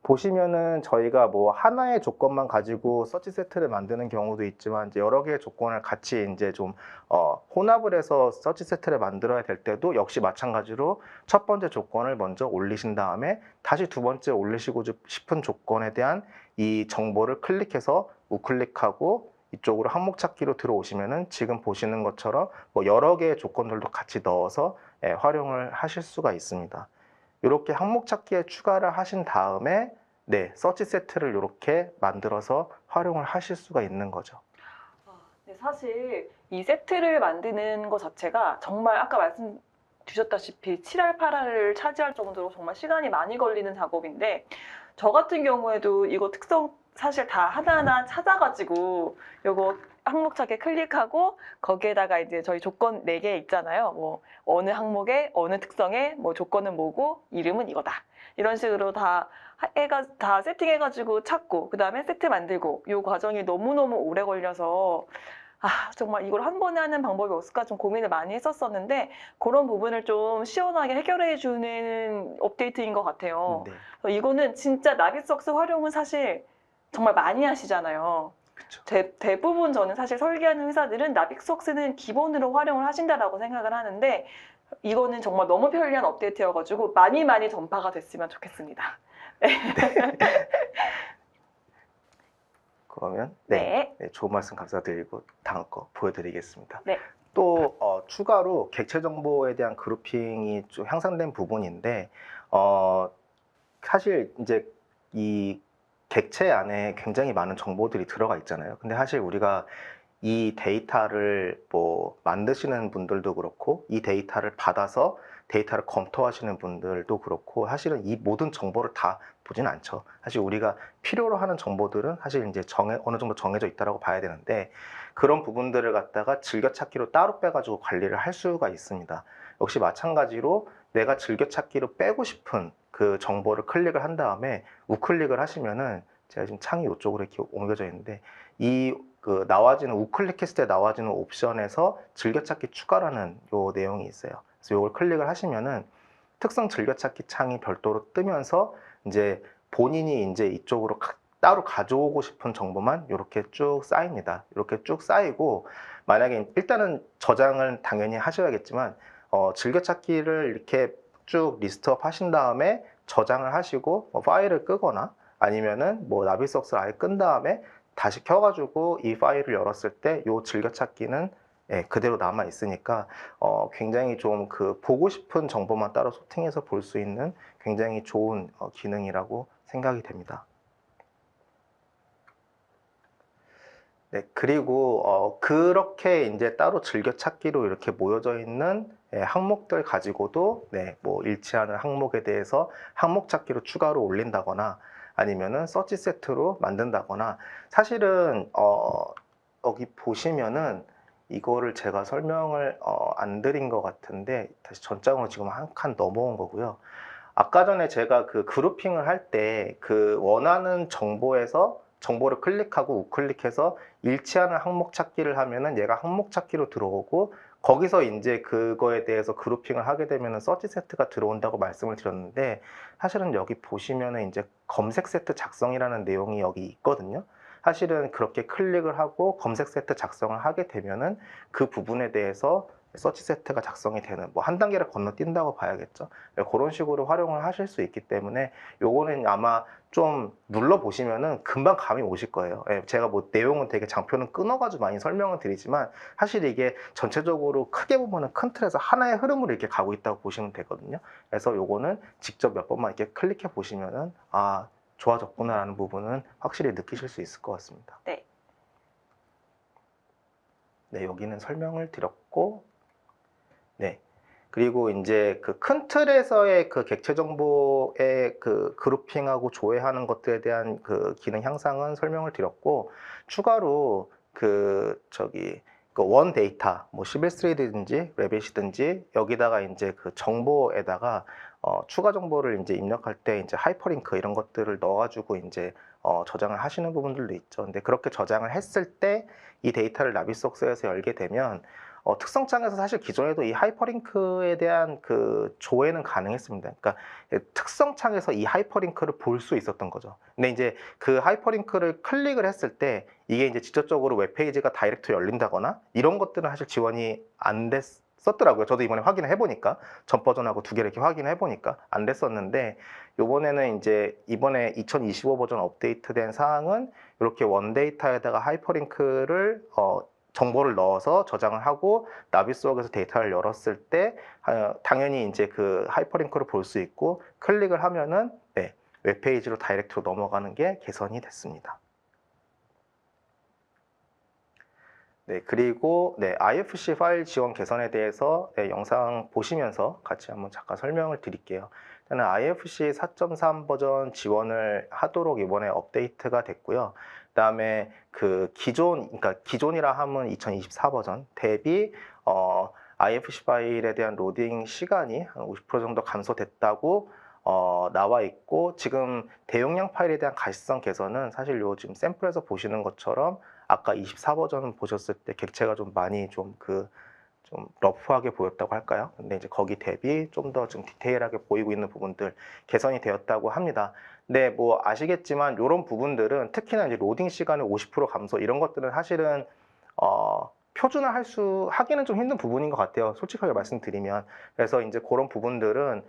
보시면은 저희가 뭐 하나의 조건만 가지고 서치 세트를 만드는 경우도 있지만 이제 여러 개의 조건을 같이 이제 좀 혼합을 해서 서치 세트를 만들어야 될 때도 역시 마찬가지로 첫 번째 조건을 먼저 올리신 다음에 다시 두 번째 올리시고 싶은 조건에 대한 이 정보를 클릭해서 우클릭하고 이쪽으로 항목 찾기로 들어오시면은 지금 보시는 것처럼 뭐 여러 개의 조건들도 같이 넣어서 활용을 하실 수가 있습니다. 이렇게 항목 찾기에 추가를 하신 다음에 서치 세트를 이렇게 만들어서 활용을 하실 수가 있는 거죠. 사실 이 세트를 만드는 것 자체가 정말 아까 말씀 주셨다시피 7할, 8할을 차지할 정도로 정말 시간이 많이 걸리는 작업인데, 저 같은 경우에도 이거 특성 사실 다 하나하나 찾아가지고 요거 항목 찾기 클릭하고 거기에다가 이제 저희 조건 4개 있잖아요. 뭐 어느 항목에 어느 특성에 뭐 조건은 뭐고 이름은 이거다. 이런 식으로 다 세팅해가지고 찾고 그 다음에 세트 만들고 요 과정이 너무너무 오래 걸려서 정말 이걸 한 번에 하는 방법이 없을까 좀 고민을 많이 했었었는데, 그런 부분을 좀 시원하게 해결해주는 업데이트인 것 같아요. 그래서 이거는 진짜 나비스웍스 활용은 사실 정말 많이 하시잖아요. 그쵸. 대부분 저는 사실 설계하는 회사들은 나비스웍스는 기본으로 활용을 하신다라고 생각을 하는데, 이거는 정말 너무 편리한 업데이트여가지고 많이 전파가 됐으면 좋겠습니다. 그러면 좋은 말씀 감사드리고 다음 거 보여드리겠습니다. 또 추가로 객체 정보에 대한 그룹핑이 좀 향상된 부분인데, 사실 이제 이 객체 안에 굉장히 많은 정보들이 들어가 있잖아요. 근데 사실 우리가 이 데이터를 뭐 만드시는 분들도 그렇고 이 데이터를 받아서 데이터를 검토하시는 분들도 그렇고 사실은 이 모든 정보를 다 보진 않죠. 사실 우리가 필요로 하는 정보들은 사실 이제 어느 정도 정해져 있다라고 봐야 되는데, 그런 부분들을 갖다가 즐겨찾기로 따로 빼가지고 관리를 할 수가 있습니다. 역시 마찬가지로 내가 즐겨찾기로 빼고 싶은 그 정보를 클릭을 한 다음에 우클릭을 하시면은, 제가 지금 창이 이쪽으로 이렇게 옮겨져 있는데 나와지는 우클릭했을 때 나와지는 옵션에서 즐겨찾기 추가라는 요 내용이 있어요. 그래서 이걸 클릭을 하시면은 특성 즐겨찾기 창이 별도로 뜨면서 이제 본인이 이제 이쪽으로 따로 가져오고 싶은 정보만 이렇게 쭉 쌓입니다. 이렇게 쭉 쌓이고, 만약에 일단은 저장을 당연히 하셔야겠지만 즐겨찾기를 이렇게 쭉 리스트업 하신 다음에 저장을 하시고 파일을 끄거나 아니면은 뭐 나비스웍스를 아예 끈 다음에 다시 켜가지고 이 파일을 열었을 때 이 즐겨찾기는 그대로 남아 있으니까 굉장히 좀 그 보고 싶은 정보만 따로 소팅해서 볼 수 있는 굉장히 좋은 기능이라고 생각이 됩니다. 그리고 그렇게 이제 따로 즐겨찾기로 이렇게 모여져 있는 항목들 가지고도 뭐 일치하는 항목에 대해서 항목 찾기로 추가로 올린다거나 아니면은 서치 세트로 만든다거나 사실은 여기 보시면은 이거를 제가 설명을 안 드린 것 같은데 다시 전장으로 지금 한 칸 넘어온 거고요. 아까 전에 제가 그 그룹핑을 할 때 그 원하는 정보에서 정보를 클릭하고 우클릭해서 일치하는 항목 찾기를 하면은 얘가 항목 찾기로 들어오고 거기서 이제 그거에 대해서 그룹핑을 하게 되면은 서치 세트가 들어온다고 말씀을 드렸는데 사실은 여기 보시면은 이제 검색 세트 작성이라는 내용이 여기 있거든요. 사실은 그렇게 클릭을 하고 검색 세트 작성을 하게 되면은 그 부분에 대해서 서치 세트가 작성이 되는 뭐 한 단계를 건너뛴다고 봐야겠죠. 그런 식으로 활용을 하실 수 있기 때문에 요거는 아마 좀 눌러 보시면은 금방 감이 오실 거예요. 제가 뭐 내용은 되게 장표는 끊어가지고 많이 설명을 드리지만 사실 이게 전체적으로 크게 보면은 큰 틀에서 하나의 흐름으로 이렇게 가고 있다고 보시면 되거든요. 그래서 요거는 직접 몇 번만 이렇게 클릭해 보시면은 아 좋아졌구나라는 부분은 확실히 느끼실 수 있을 것 같습니다. 네. 네, 여기는 설명을 드렸고, 네. 그리고 이제 그 큰 틀에서의 그 객체 정보의 그 그룹핑하고 조회하는 것들에 대한 그 기능 향상은 설명을 드렸고, 추가로 그 원 데이터, 뭐 시빌3든지 레빗이든지 여기다가 이제 그 정보에다가 추가 정보를 이제 입력할 때 이제 하이퍼링크 이런 것들을 넣어가지고 이제 저장을 하시는 부분들도 있죠. 근데 그렇게 저장을 했을 때 이 데이터를 나비소스에서 열게 되면 특성창에서 사실 기존에도 이 하이퍼링크에 대한 그 조회는 가능했습니다. 그러니까 특성창에서 이 하이퍼링크를 볼 수 있었던 거죠. 근데 이제 그 하이퍼링크를 클릭을 했을 때 이게 이제 직접적으로 웹페이지가 다이렉트 열린다거나 이런 것들은 사실 지원이 안 됐었더라고요. 저도 이번에 확인을 해보니까 전 버전하고 두 개를 이렇게 확인을 해보니까 안 됐었는데 요번에는 이제 이번에 2025 버전 업데이트된 사항은 이렇게 원데이터에다가 하이퍼링크를 정보를 넣어서 저장을 하고 나비스웍에서 데이터를 열었을 때 당연히 이제 그 하이퍼링크를 볼 수 있고 클릭을 하면은 네, 웹페이지로 다이렉트로 넘어가는 게 개선이 됐습니다. 네, 그리고 네, IFC 파일 지원 개선에 대해서 네, 영상 보시면서 같이 한번 잠깐 설명을 드릴게요. 일단은 IFC 4.3 버전 지원을 하도록 이번에 업데이트가 됐고요. 그다음에 그 그러니까 기존이라 하면 2024 버전 대비 IFC 파일에 대한 로딩 시간이 한 50% 정도 감소됐다고 나와 있고 지금 대용량 파일에 대한 가시성 개선은 사실 요 지금 샘플에서 보시는 것처럼 아까 24 버전 보셨을 때 객체가 좀 많이 좀 러프하게 보였다고 할까요? 근데 이제 거기 대비 좀 더 좀 디테일하게 보이고 있는 부분들 개선이 되었다고 합니다. 근데 뭐 아시겠지만 이런 부분들은 특히나 이제 로딩 시간의 50% 감소 이런 것들은 사실은 표준화 하기는 좀 힘든 부분인 것 같아요. 솔직하게 말씀드리면. 그래서 이제 그런 부분들은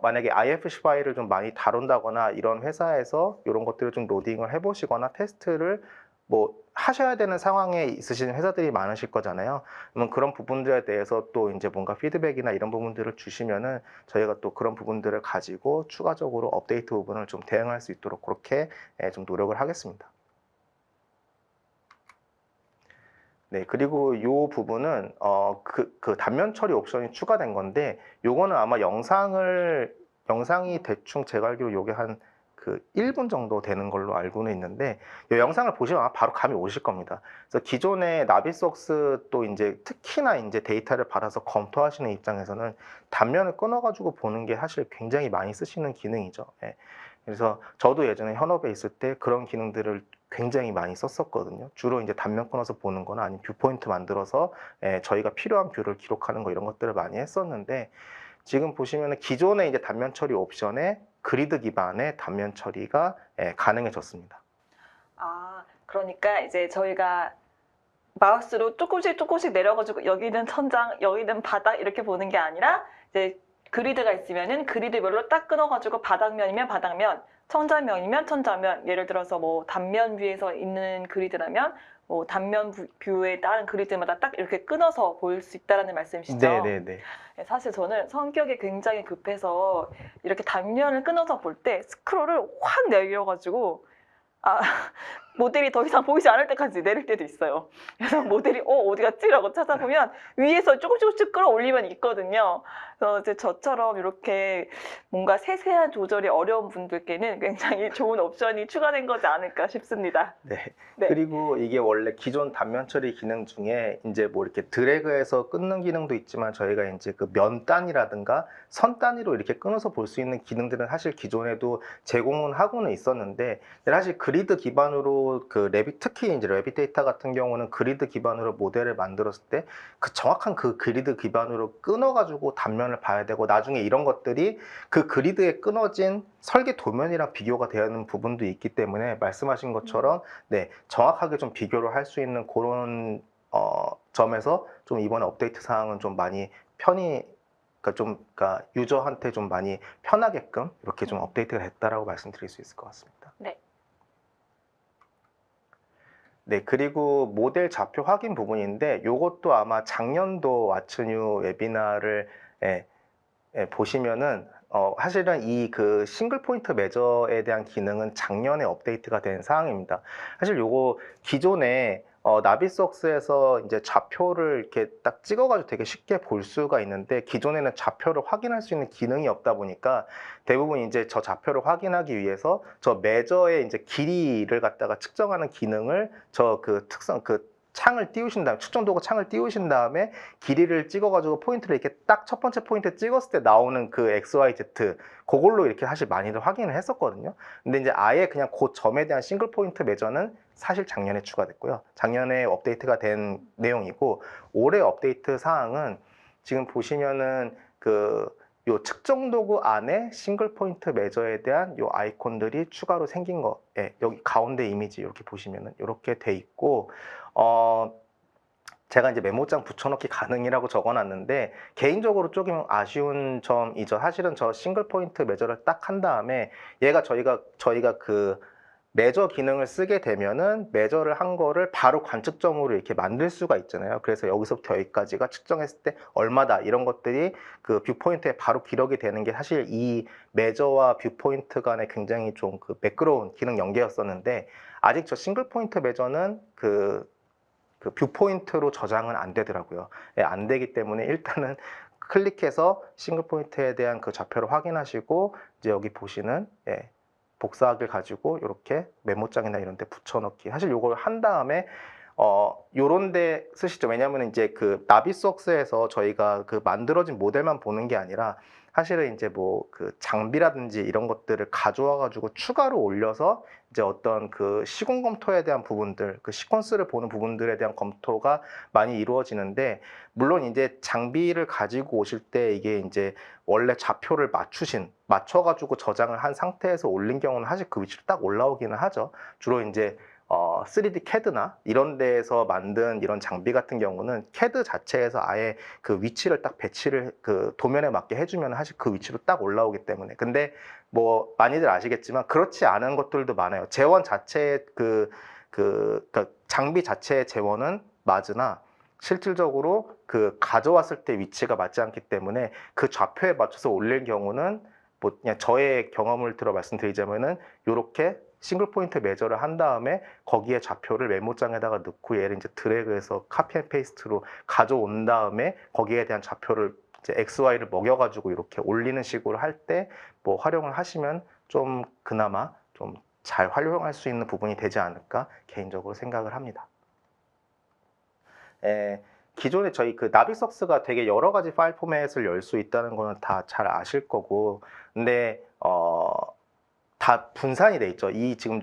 만약에 IFC 파일을 좀 많이 다룬다거나 이런 회사에서 이런 것들을 좀 로딩을 해보시거나 테스트를 뭐 하셔야 되는 상황에 있으신 회사들이 많으실 거잖아요. 그러면 그런 부분들에 대해서 또 이제 뭔가 피드백이나 이런 부분들을 주시면은 저희가 또 그런 부분들을 가지고 추가적으로 업데이트 부분을 좀 대응할 수 있도록 그렇게 좀 노력을 하겠습니다. 네, 그리고 이 부분은 그 단면 처리 옵션이 추가된 건데 요거는 아마 영상이 대충 제가 알기로 요게 한 그 1분 정도 되는 걸로 알고는 있는데 이 영상을 보시면 아마 바로 감이 오실 겁니다. 그래서 기존의 나비소스 또 이제 특히나 이제 데이터를 받아서 검토하시는 입장에서는 단면을 끊어가지고 보는 게 사실 굉장히 많이 쓰시는 기능이죠. 예. 그래서 저도 예전에 현업에 있을 때 그런 기능들을 굉장히 많이 썼었거든요. 주로 이제 단면 끊어서 보는 거나 아니면 뷰포인트 만들어서 저희가 필요한 뷰를 기록하는 거 이런 것들을 많이 했었는데 지금 보시면 기존의 이제 단면 처리 옵션에 그리드 기반의 단면 처리가 가능해졌습니다. 아, 그러니까 이제 저희가 마우스로 조금씩 내려가지고 여기는 천장, 여기는 바닥 이렇게 보는 게 아니라 이제 그리드가 있으면은 그리드별로 딱 끊어가지고 바닥면이면 바닥면, 천장면이면 천장면. 예를 들어서 뭐 단면 뷰에서 있는 그리드라면 뭐 단면 뷰에 다른 그리드마다 딱 이렇게 끊어서 보일 수 있다라는 말씀이시죠? 네네네. 사실 저는 성격이 굉장히 급해서 이렇게 단면을 끊어서 볼 때 스크롤을 확 내려가지고 모델이 더 이상 보이지 않을 때까지 내릴 때도 있어요. 그래서 모델이 어디 갔지라고 찾아보면 위에서 조금씩 끌어올리면 있거든요. 그래서 이제 저처럼 이렇게 뭔가 세세한 조절이 어려운 분들께는 굉장히 좋은 옵션이 추가된 거지 않을까 싶습니다. 네. 네. 그리고 이게 원래 기존 단면 처리 기능 중에 이제 뭐 이렇게 드래그해서 끊는 기능도 있지만 저희가 이제 그 면 단위라든가 선 단위로 이렇게 끊어서 볼 수 있는 기능들은 사실 기존에도 제공은 하고는 있었는데 사실 그리드 기반으로 그 레빗, 특히 이제 레빗 데이터 같은 경우는 그리드 기반으로 모델을 만들었을 때 그 정확한 그 그리드 기반으로 끊어가지고 단면을 봐야 되고 나중에 이런 것들이 그 그리드에 끊어진 설계 도면이랑 비교가 되는 부분도 있기 때문에 말씀하신 것처럼 네, 정확하게 좀 비교를 할 수 있는 그런 점에서 좀 이번에 업데이트 사항은 좀 많이 편히 그러니까 유저한테 좀 많이 편하게끔 이렇게 좀 업데이트가 됐다라고 말씀드릴 수 있을 것 같습니다. 네. 네, 그리고 모델 좌표 확인 부분인데 이것도 아마 작년도 왓츠뉴 웨비나를 보시면은 사실은 이 그 싱글 포인트 매저에 대한 기능은 작년에 업데이트가 된 사항입니다. 사실 요거 기존에 나비석스에서 이제 좌표를 이렇게 딱 찍어가지고 되게 쉽게 볼 수가 있는데 기존에는 좌표를 확인할 수 있는 기능이 없다 보니까 대부분 이제 저 좌표를 확인하기 위해서 저 매저의 이제 길이를 갖다가 측정하는 기능을 저 그 특성 그 창을 띄우신 다음에 측정 도구 창을 띄우신 다음에 길이를 찍어가지고 포인트를 이렇게 딱 첫 번째 포인트 찍었을 때 나오는 그 XYZ 그걸로 이렇게 사실 많이들 확인을 했었거든요. 근데 이제 아예 그냥 그 점에 대한 싱글 포인트 매저는 사실 작년에 추가됐고요. 작년에 업데이트가 된 내용이고 올해 업데이트 사항은 지금 보시면은 요 측정 도구 안에 싱글 포인트 매저에 대한 요 아이콘들이 추가로 생긴 거, 여기 가운데 이미지 이렇게 보시면은 이렇게 돼 있고, 제가 이제 메모장 붙여넣기 가능이라고 적어놨는데 개인적으로 조금 아쉬운 점이죠. 사실은 저 싱글 포인트 매저를 딱 한 다음에 얘가 저희가 그 매저 기능을 쓰게 되면은 매저를 한 거를 바로 관측점으로 이렇게 만들 수가 있잖아요. 그래서 여기서부터 여기까지가 측정했을 때 얼마다 이런 것들이 그 뷰포인트에 바로 기록이 되는 게 사실 이 매저와 뷰포인트 간에 굉장히 좀 그 매끄러운 기능 연계였었는데 아직 저 싱글 포인트 매저는 그 뷰포인트로 저장은 안 되더라고요. 안 되기 때문에 일단은 클릭해서 싱글 포인트에 대한 그 좌표를 확인하시고 이제 여기 보시는 복사하기를 가지고 이렇게 메모장이나 이런 데 붙여넣기. 사실 요걸 한 다음에 요런 데 쓰시죠. 왜냐면 이제 그 나비소스에서 저희가 그 만들어진 모델만 보는 게 아니라 사실은 이제 뭐 그 장비라든지 이런 것들을 가져와 가지고 추가로 올려서 이제 어떤 그 시공 검토에 대한 부분들, 그 시퀀스를 보는 부분들에 대한 검토가 많이 이루어지는데 물론 이제 장비를 가지고 오실 때 이게 이제 원래 좌표를 맞춰가지고 저장을 한 상태에서 올린 경우는 사실 그 위치로 딱 올라오기는 하죠. 주로 이제 3D CAD나 이런 데에서 만든 이런 장비 같은 경우는 CAD 자체에서 아예 그 위치를 딱 배치를 그 도면에 맞게 해주면 사실 그 위치로 딱 올라오기 때문에. 근데 뭐 많이들 아시겠지만 그렇지 않은 것들도 많아요. 재원 자체의 그러니까 장비 자체의 재원은 맞으나 실질적으로 그 가져왔을 때 위치가 맞지 않기 때문에 그 좌표에 맞춰서 올릴 경우는 뭐 그냥 저의 경험을 들어 말씀드리자면은 요렇게 싱글 포인트 매저를 한 다음에 거기에 좌표를 메모장에다가 넣고 얘를 이제 드래그해서 카피 앤 페이스트로 가져온 다음에 거기에 대한 좌표를 이제 XY를 먹여가지고 이렇게 올리는 식으로 할 때 뭐 활용을 하시면 좀 그나마 좀 잘 활용할 수 있는 부분이 되지 않을까 개인적으로 생각을 합니다. 기존에 저희 그 나비석스가 되게 여러 가지 파일 포맷을 열 수 있다는 거는 다 잘 아실 거고, 근데 다 분산이 돼 있죠. 지금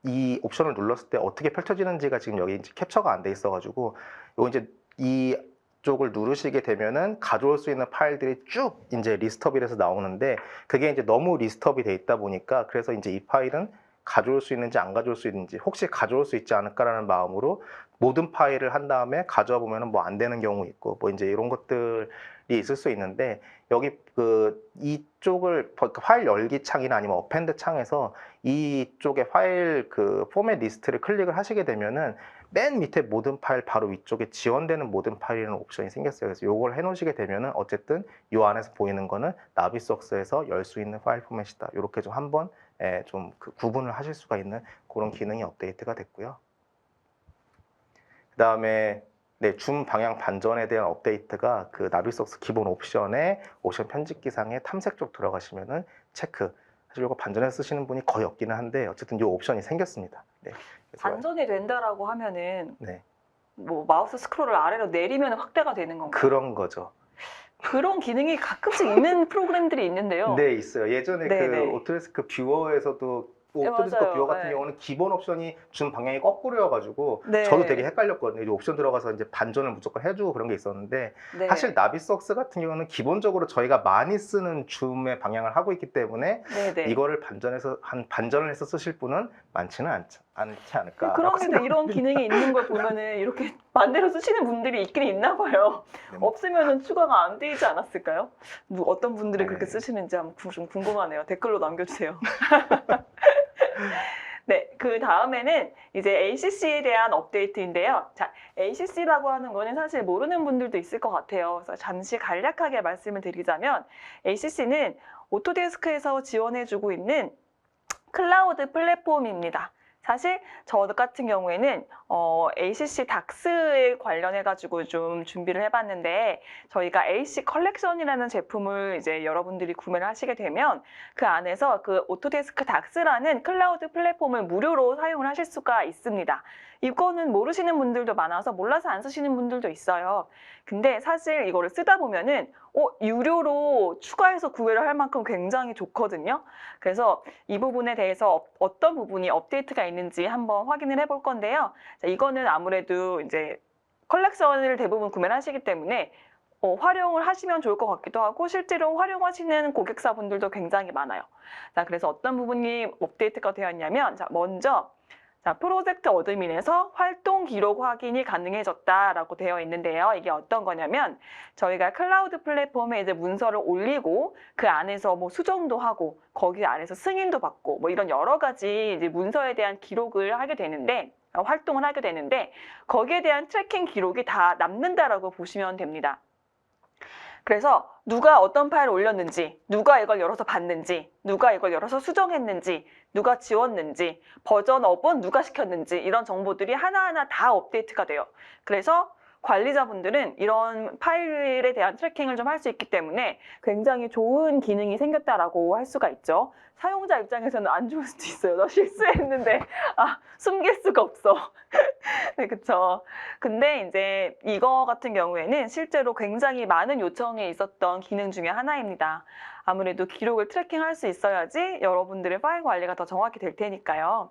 이 옵션을 눌렀을 때 어떻게 펼쳐지는지가 지금 여기 이제 캡처가 안 돼 있어가지고, 요 이제 이 쪽을 누르시게 되면은 가져올 수 있는 파일들이 쭉 이제 리스트업이 돼서 나오는데, 그게 이제 너무 리스트업이 돼 있다 보니까 그래서 이제 이 파일은 가져올 수 있는지 안 가져올 수 있는지, 혹시 가져올 수 있지 않을까라는 마음으로 모든 파일을 한 다음에 가져와 보면은 뭐 안 되는 경우 있고 뭐 이제 이런 것들이 있을 수 있는데, 여기 이쪽을 파일 열기 창이나 아니면 어펜드 창에서 이쪽에 파일 그 포맷 리스트를 클릭을 하시게 되면은 맨 밑에 모든 파일 바로 위쪽에 지원되는 모든 파일이라는 옵션이 생겼어요. 그래서 이걸 해 놓으시게 되면은 어쨌든 이 안에서 보이는 거는 나비소스에서 열 수 있는 파일 포맷이다. 이렇게 좀 한번 좀 그 구분을 하실 수가 있는 그런 기능이 업데이트가 됐고요. 그다음에 줌 방향 반전에 대한 업데이트가 그 나비소스 기본 옵션에 옵션 편집기상에 탐색 쪽 들어가시면은 체크. 사실 이거 반전해서 쓰시는 분이 거의 없기는 한데 어쨌든 이 옵션이 생겼습니다. 네. 그래서 반전이 된다라고 하면은 네. 뭐 마우스 스크롤을 아래로 내리면 확대가 되는 건가요? 그런 거죠. 그런 기능이 가끔씩 있는 프로그램들이 있는데요. 네, 있어요. 예전에 네, 그 네. 오토데스크 뷰어에서도 오토데스크 맞아요. 뷰어 같은 네. 경우는 기본 옵션이 줌 방향이 거꾸로여가지고 네. 저도 되게 헷갈렸거든요. 이 옵션 들어가서 이제 반전을 무조건 해주고 그런 게 있었는데 네. 사실 나비소스 같은 경우는 기본적으로 저희가 많이 쓰는 줌의 방향을 하고 있기 때문에 네. 이거를 반전을 해서 쓰실 분은 많지는 않지 않을까. 그런데도 이런 기능이 있는 걸 보면은 이렇게 반대로 쓰시는 분들이 있긴 있나 봐요. 네. 없으면은 추가가 안 되지 않았을까요? 어떤 분들이 네. 그렇게 쓰시는지 한번 좀 궁금하네요. 댓글로 남겨주세요. 네, 그 다음에는 이제 ACC에 대한 업데이트인데요. 자, ACC라고 하는 거는 사실 모르는 분들도 있을 것 같아요. 그래서 잠시 간략하게 말씀을 드리자면 ACC는 오토데스크에서 지원해주고 있는 클라우드 플랫폼입니다. 사실 저 같은 경우에는 ACC 닥스에 관련해가지고 좀 준비를 해봤는데 저희가 AC 컬렉션이라는 제품을 이제 여러분들이 구매를 하시게 되면 그 안에서 그 오토데스크 닥스라는 클라우드 플랫폼을 무료로 사용을 하실 수가 있습니다. 이거는 모르시는 분들도 많아서 몰라서 안 쓰시는 분들도 있어요. 근데 사실 이거를 쓰다 보면은 유료로 추가해서 구매를 할 만큼 굉장히 좋거든요. 그래서 이 부분에 대해서 어떤 부분이 업데이트가 있는지 한번 확인을 해볼 건데요. 자, 이거는 아무래도 이제 컬렉션을 대부분 구매를 하시기 때문에 활용을 하시면 좋을 것 같기도 하고 실제로 활용하시는 고객사분들도 굉장히 많아요. 자, 그래서 어떤 부분이 업데이트가 되었냐면 자, 먼저 프로젝트 어드민에서 활동 기록 확인이 가능해졌다라고 되어 있는데요. 이게 어떤 거냐면 저희가 클라우드 플랫폼에 이제 문서를 올리고 그 안에서 뭐 수정도 하고 거기 안에서 승인도 받고 뭐 이런 여러 가지 이제 문서에 대한 기록을 하게 되는데 활동을 하게 되는데 거기에 대한 트래킹 기록이 다 남는다라고 보시면 됩니다. 그래서 누가 어떤 파일을 올렸는지, 누가 이걸 열어서 봤는지, 누가 이걸 열어서 수정했는지, 누가 지웠는지, 버전업은 누가 시켰는지 이런 정보들이 하나하나 다 업데이트가 돼요. 그래서 관리자분들은 이런 파일에 대한 트래킹을 좀 할 수 있기 때문에 굉장히 좋은 기능이 생겼다라고 할 수가 있죠. 사용자 입장에서는 안 좋을 수도 있어요. 나 실수했는데 숨길 수가 없어. 네, 그쵸. 근데 이제 이거 같은 경우에는 실제로 굉장히 많은 요청이 있었던 기능 중에 하나입니다. 아무래도 기록을 트래킹할 수 있어야지 여러분들의 파일 관리가 더 정확히 될 테니까요.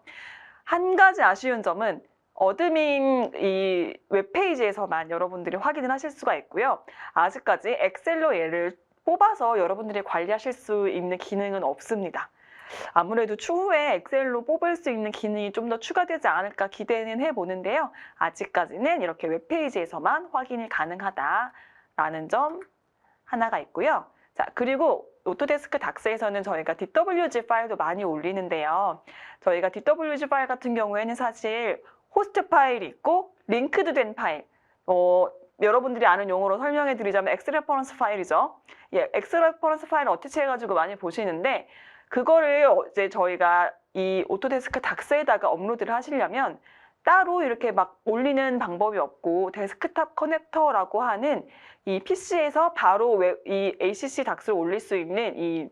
한 가지 아쉬운 점은 어드민 이 웹페이지에서만 여러분들이 확인을 하실 수가 있고요. 아직까지 엑셀로 얘를 뽑아서 여러분들이 관리하실 수 있는 기능은 없습니다. 아무래도 추후에 엑셀로 뽑을 수 있는 기능이 좀 더 추가되지 않을까 기대는 해보는데요. 아직까지는 이렇게 웹페이지에서만 확인이 가능하다라는 점 하나가 있고요. 자, 그리고 오토데스크 닥스에서는 저희가 DWG 파일도 많이 올리는데요. 저희가 DWG 파일 같은 경우에는 사실 호스트 파일이 있고 링크드 된 파일, 여러분들이 아는 용어로 설명해 드리자면 엑스레퍼런스 파일이죠. 예, 엑스레퍼런스 파일을 어태치해가지고 많이 보시는데 그거를 이제 저희가 이 오토데스크 닥스에다가 업로드를 하시려면 따로 이렇게 막 올리는 방법이 없고 데스크탑 커넥터라고 하는 이 PC에서 바로 이 ACC 닥스를 올릴 수 있는 이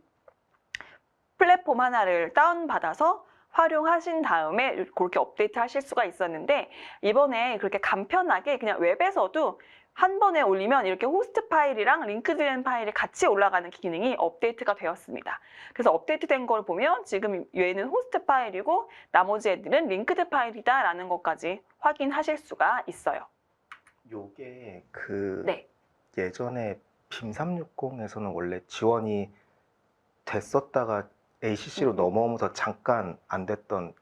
플랫폼 하나를 다운받아서 활용하신 다음에 그렇게 업데이트 하실 수가 있었는데 이번에 그렇게 간편하게 그냥 웹에서도 한 번에 올리면 이렇게 호스트 파일이랑 링크드된 파일이 같이 올라가는 기능이 업데이트가 되었습니다. 그래서 업데이트된 걸 보면 지금 얘는 호스트 파일이고 나머지 애들은 링크드 파일이다라는 것까지 확인하실 수가 있어요. 요게 네. 예전에 빔 360에서는 원래 지원이 됐었다가 ACC로 넘어오면서 잠깐 안 됐던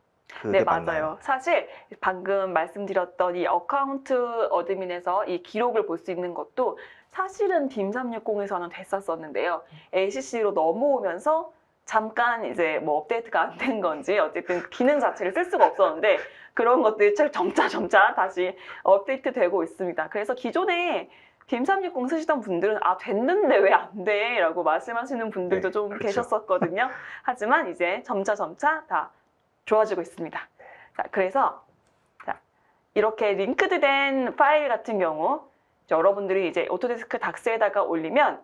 그게 네, 맞나요? 맞아요. 사실 방금 말씀드렸던 이 어카운트 어드민에서 이 기록을 볼 수 있는 것도 사실은 빔 360에서는 됐었었는데요. ACC로 넘어오면서 잠깐 이제 뭐 업데이트가 안 된 건지 어쨌든 기능 자체를 쓸 수가 없었는데 그런 것들이 점차 다시 업데이트 되고 있습니다. 그래서 기존에 빔360 쓰시던 분들은 아 됐는데 왜 안 돼? 라고 말씀하시는 분들도 네, 좀 그렇죠. 계셨었거든요. 하지만 이제 점차 다 좋아지고 있습니다. 자, 그래서 자, 이렇게 링크드된 파일 같은 경우 여러분들이 이제 오토데스크 닥스에다가 올리면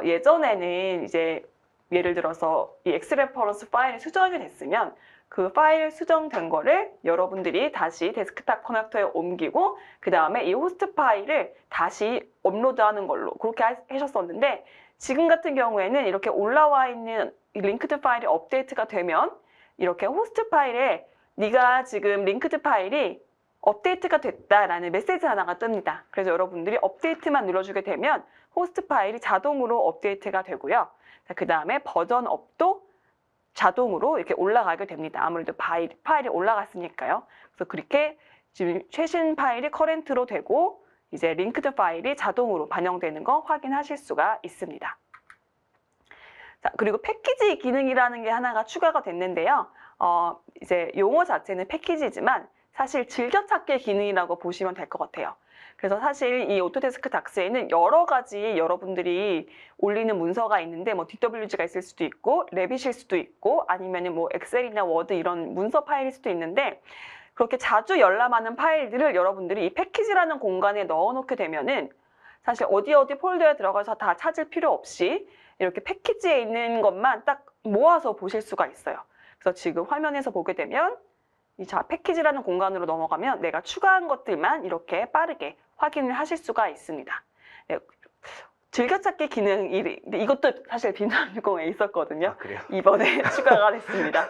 예전에는 이제 예를 들어서 이 엑스레퍼런스 파일이 수정이 됐으면 그 파일 수정된 거를 여러분들이 다시 데스크탑 커넥터에 옮기고 그 다음에 이 호스트 파일을 다시 업로드하는 걸로 그렇게 하셨었는데 지금 같은 경우에는 이렇게 올라와 있는 이 링크드 파일이 업데이트가 되면 이렇게 호스트 파일에 네가 지금 링크드 파일이 업데이트가 됐다라는 메시지 하나가 뜹니다. 그래서 여러분들이 업데이트만 눌러주게 되면 호스트 파일이 자동으로 업데이트가 되고요. 그 다음에 버전업도 자동으로 이렇게 올라가게 됩니다. 아무래도 파일이 올라갔으니까요. 그래서 그렇게 지금 최신 파일이 커렌트로 되고 이제 링크드 파일이 자동으로 반영되는 거 확인하실 수가 있습니다. 자, 그리고 패키지 기능이라는 게 하나가 추가가 됐는데요. 이제 용어 자체는 패키지지만 사실 즐겨찾기 기능이라고 보시면 될 것 같아요. 그래서 사실 이 오토데스크 닥스에는 여러 가지 여러분들이 올리는 문서가 있는데 뭐 DWG가 있을 수도 있고 레빗일 수도 있고 아니면 뭐 엑셀이나 워드 이런 문서 파일일 수도 있는데 그렇게 자주 열람하는 파일들을 여러분들이 이 패키지라는 공간에 넣어놓게 되면은 사실 어디 폴더에 들어가서 다 찾을 필요 없이 이렇게 패키지에 있는 것만 딱 모아서 보실 수가 있어요. 그래서 지금 화면에서 보게 되면 이 패키지라는 공간으로 넘어가면 내가 추가한 것들만 이렇게 빠르게 확인을 하실 수가 있습니다. 네, 즐겨찾기 기능, 이것도 사실 빔360에 있었거든요. 아, 그래요? 이번에 추가가 됐습니다.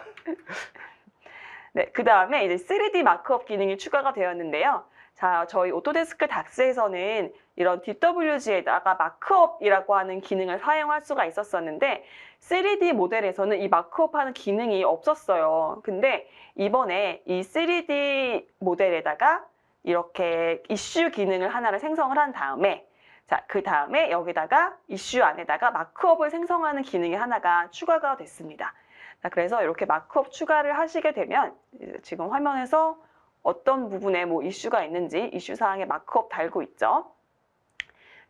네, 그 다음에 이제 3D 마크업 기능이 추가가 되었는데요. 자, 저희 오토데스크 닥스에서는 이런 DWG에다가 마크업이라고 하는 기능을 사용할 수가 있었었는데 3D 모델에서는 이 마크업하는 기능이 없었어요. 근데 이번에 이 3D 모델에다가 이렇게 이슈 기능을 하나를 생성을 한 다음에 자, 그 다음에 여기다가 이슈 안에다가 마크업을 생성하는 기능이 하나가 추가가 됐습니다. 자, 그래서 이렇게 마크업 추가를 하시게 되면 지금 화면에서 어떤 부분에 뭐 이슈가 있는지 이슈 사항에 마크업 달고 있죠.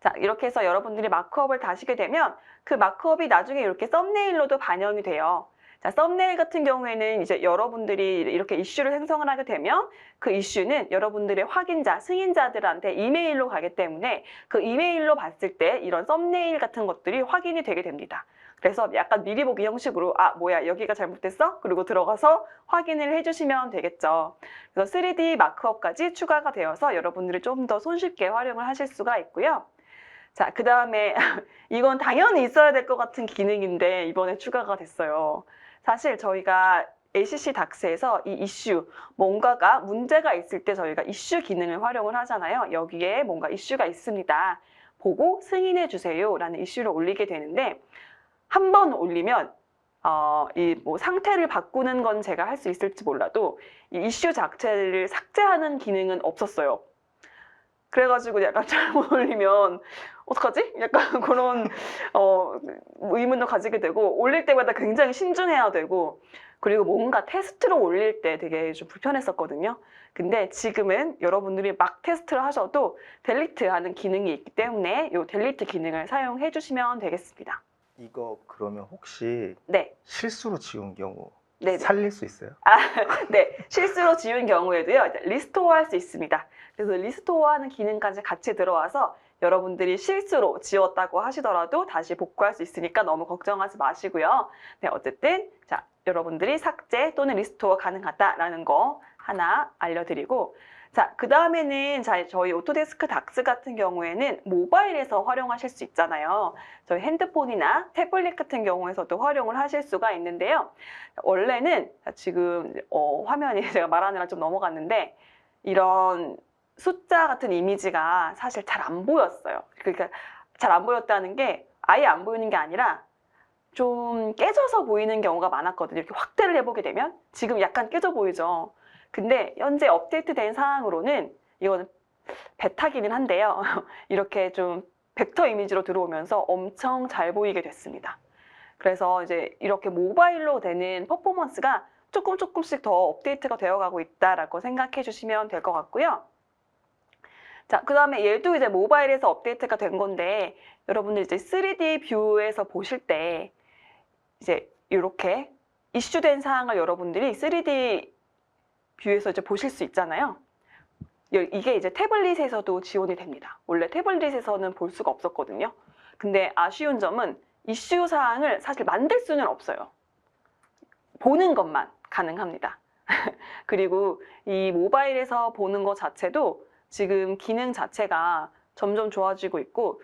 자, 이렇게 해서 여러분들이 마크업을 다시게 되면 그 마크업이 나중에 이렇게 썸네일로도 반영이 돼요. 자, 썸네일 같은 경우에는 이제 여러분들이 이렇게 이슈를 생성을 하게 되면 그 이슈는 여러분들의 확인자, 승인자들한테 이메일로 가기 때문에 그 이메일로 봤을 때 이런 썸네일 같은 것들이 확인이 되게 됩니다. 그래서 약간 미리 보기 형식으로 아, 뭐야, 여기가 잘못됐어? 그리고 들어가서 확인을 해주시면 되겠죠. 그래서 3D 마크업까지 추가가 되어서 여러분들이 좀 더 손쉽게 활용을 하실 수가 있고요. 자, 그 다음에 이건 당연히 있어야 될 것 같은 기능인데 이번에 추가가 됐어요. 사실 저희가 ACC 닥스에서 이 이슈, 뭔가가 문제가 있을 때 저희가 이슈 기능을 활용을 하잖아요. 여기에 뭔가 이슈가 있습니다. 보고 승인해 주세요 라는 이슈를 올리게 되는데 한 번 올리면 이 뭐 상태를 바꾸는 건 제가 할 수 있을지 몰라도 이 이슈 자체를 삭제하는 기능은 없었어요. 그래가지고 약간 잘못 올리면 어떡하지? 약간 그런 의문도 가지게 되고 올릴 때마다 굉장히 신중해야 되고 그리고 뭔가 테스트로 올릴 때 되게 좀 불편했었거든요. 근데 지금은 여러분들이 막 테스트를 하셔도 델리트 하는 기능이 있기 때문에 이 델리트 기능을 사용해 주시면 되겠습니다. 이거 그러면 혹시 네. 실수로 지운 경우 네네. 살릴 수 있어요? 네, 실수로 지운 경우에도요, 리스토어 할 수 있습니다. 그래서 리스토어 하는 기능까지 같이 들어와서 여러분들이 실수로 지웠다고 하시더라도 다시 복구할 수 있으니까 너무 걱정하지 마시고요. 네, 어쨌든 자, 여러분들이 삭제 또는 리스토어 가능하다라는 거 하나 알려드리고 자, 그 다음에는 저희 오토데스크 닥스 같은 경우에는 모바일에서 활용하실 수 있잖아요. 저희 핸드폰이나 태블릿 같은 경우에서도 활용을 하실 수가 있는데요. 원래는 지금 화면이 제가 말하느라 좀 넘어갔는데 이런 숫자 같은 이미지가 사실 잘 안 보였어요. 그러니까 잘 안 보였다는 게 아예 안 보이는 게 아니라 좀 깨져서 보이는 경우가 많았거든요. 이렇게 확대를 해보게 되면 지금 약간 깨져 보이죠. 근데 현재 업데이트된 사항으로는 이거는 베타기는 한데요. 이렇게 좀 벡터 이미지로 들어오면서 엄청 잘 보이게 됐습니다. 그래서 이제 이렇게 모바일로 되는 퍼포먼스가 조금씩 더 업데이트가 되어가고 있다라고 생각해 주시면 될 것 같고요. 자, 그 다음에 얘도 이제 모바일에서 업데이트가 된 건데, 여러분들 이제 3D 뷰에서 보실 때, 이제 이렇게 이슈된 사항을 여러분들이 3D 뷰에서 이제 보실 수 있잖아요. 이게 이제 태블릿에서도 지원이 됩니다. 원래 태블릿에서는 볼 수가 없었거든요. 근데 아쉬운 점은 이슈 사항을 사실 만들 수는 없어요. 보는 것만 가능합니다. 그리고 이 모바일에서 보는 것 자체도 지금 기능 자체가 점점 좋아지고 있고,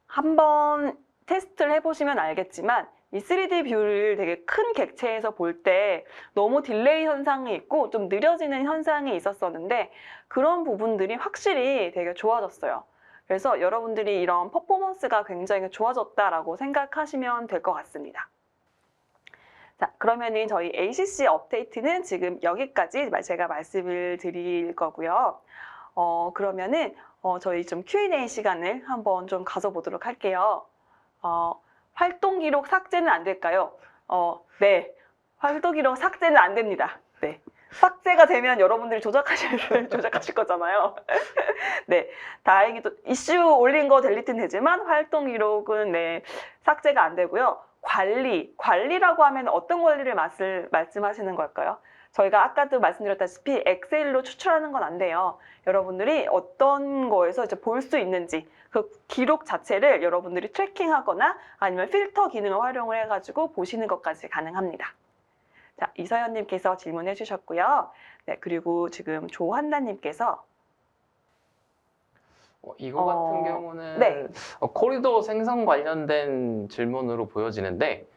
한번 테스트를 해보시면 알겠지만 이 3D 뷰를 되게 큰 객체에서 볼 때 너무 딜레이 현상이 있고 좀 느려지는 현상이 있었었는데, 그런 부분들이 확실히 되게 좋아졌어요. 그래서 여러분들이 이런 퍼포먼스가 굉장히 좋아졌다라고 생각하시면 될 것 같습니다. 자, 그러면은 저희 ACC 업데이트는 지금 여기까지 제가 말씀을 드릴 거고요. 그러면은 저희 좀 Q&A 시간을 한번 좀 가져보도록 할게요. 활동 기록 삭제는 안 될까요? 네. 활동 기록 삭제는 안 됩니다. 네. 삭제가 되면 여러분들이 조작하실 거잖아요. 네. 다행히도 이슈 올린 거 델리트는 되지만 활동 기록은 네, 삭제가 안 되고요. 관리라고 하면 어떤 관리를 말씀하시는 걸까요? 저희가 아까도 말씀드렸다시피 엑셀로 추출하는 건 안 돼요. 여러분들이 어떤 거에서 이제 볼 수 있는지 그 기록 자체를 여러분들이 트래킹하거나 아니면 필터 기능을 활용을 해가지고 보시는 것까지 가능합니다. 자, 이서연님께서 질문해 주셨고요. 네, 그리고 지금 조한나님께서 이거 같은 경우는 네. 코리도 생성 관련된 질문으로 보여지는데,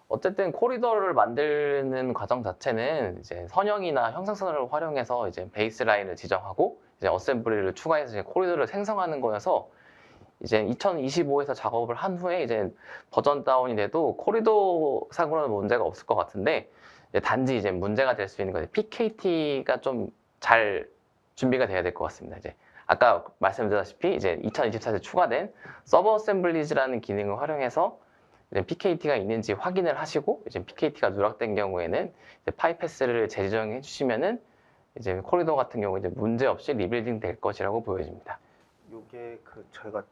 어쨌든 코리더를 만드는 과정 자체는 이제 선형이나 형상선을 활용해서 이제 베이스라인을 지정하고 이제 어셈블리를 추가해서 이제 코리더를 생성하는 거여서, 이제 2025에서 작업을 한 후에 이제 버전 다운이 돼도 코리도 상으로는 문제가 없을 것 같은데, 이제 단지 이제 문제가 될 수 있는 건 PKT가 좀 잘 준비가 돼야 될 것 같습니다. 이제 아까 말씀드렸다시피 이제 2024에 추가된 서버 어셈블리즈라는 기능을 활용해서 PKT가 있는지 확인을 하시고, 이제 PKT가 누락된 경우에는 이제 파이 패스를 재지정해 주시면은 이제 코리도 같은 경우 이제 문제 없이 리빌딩 될 것이라고 보여집니다. 이게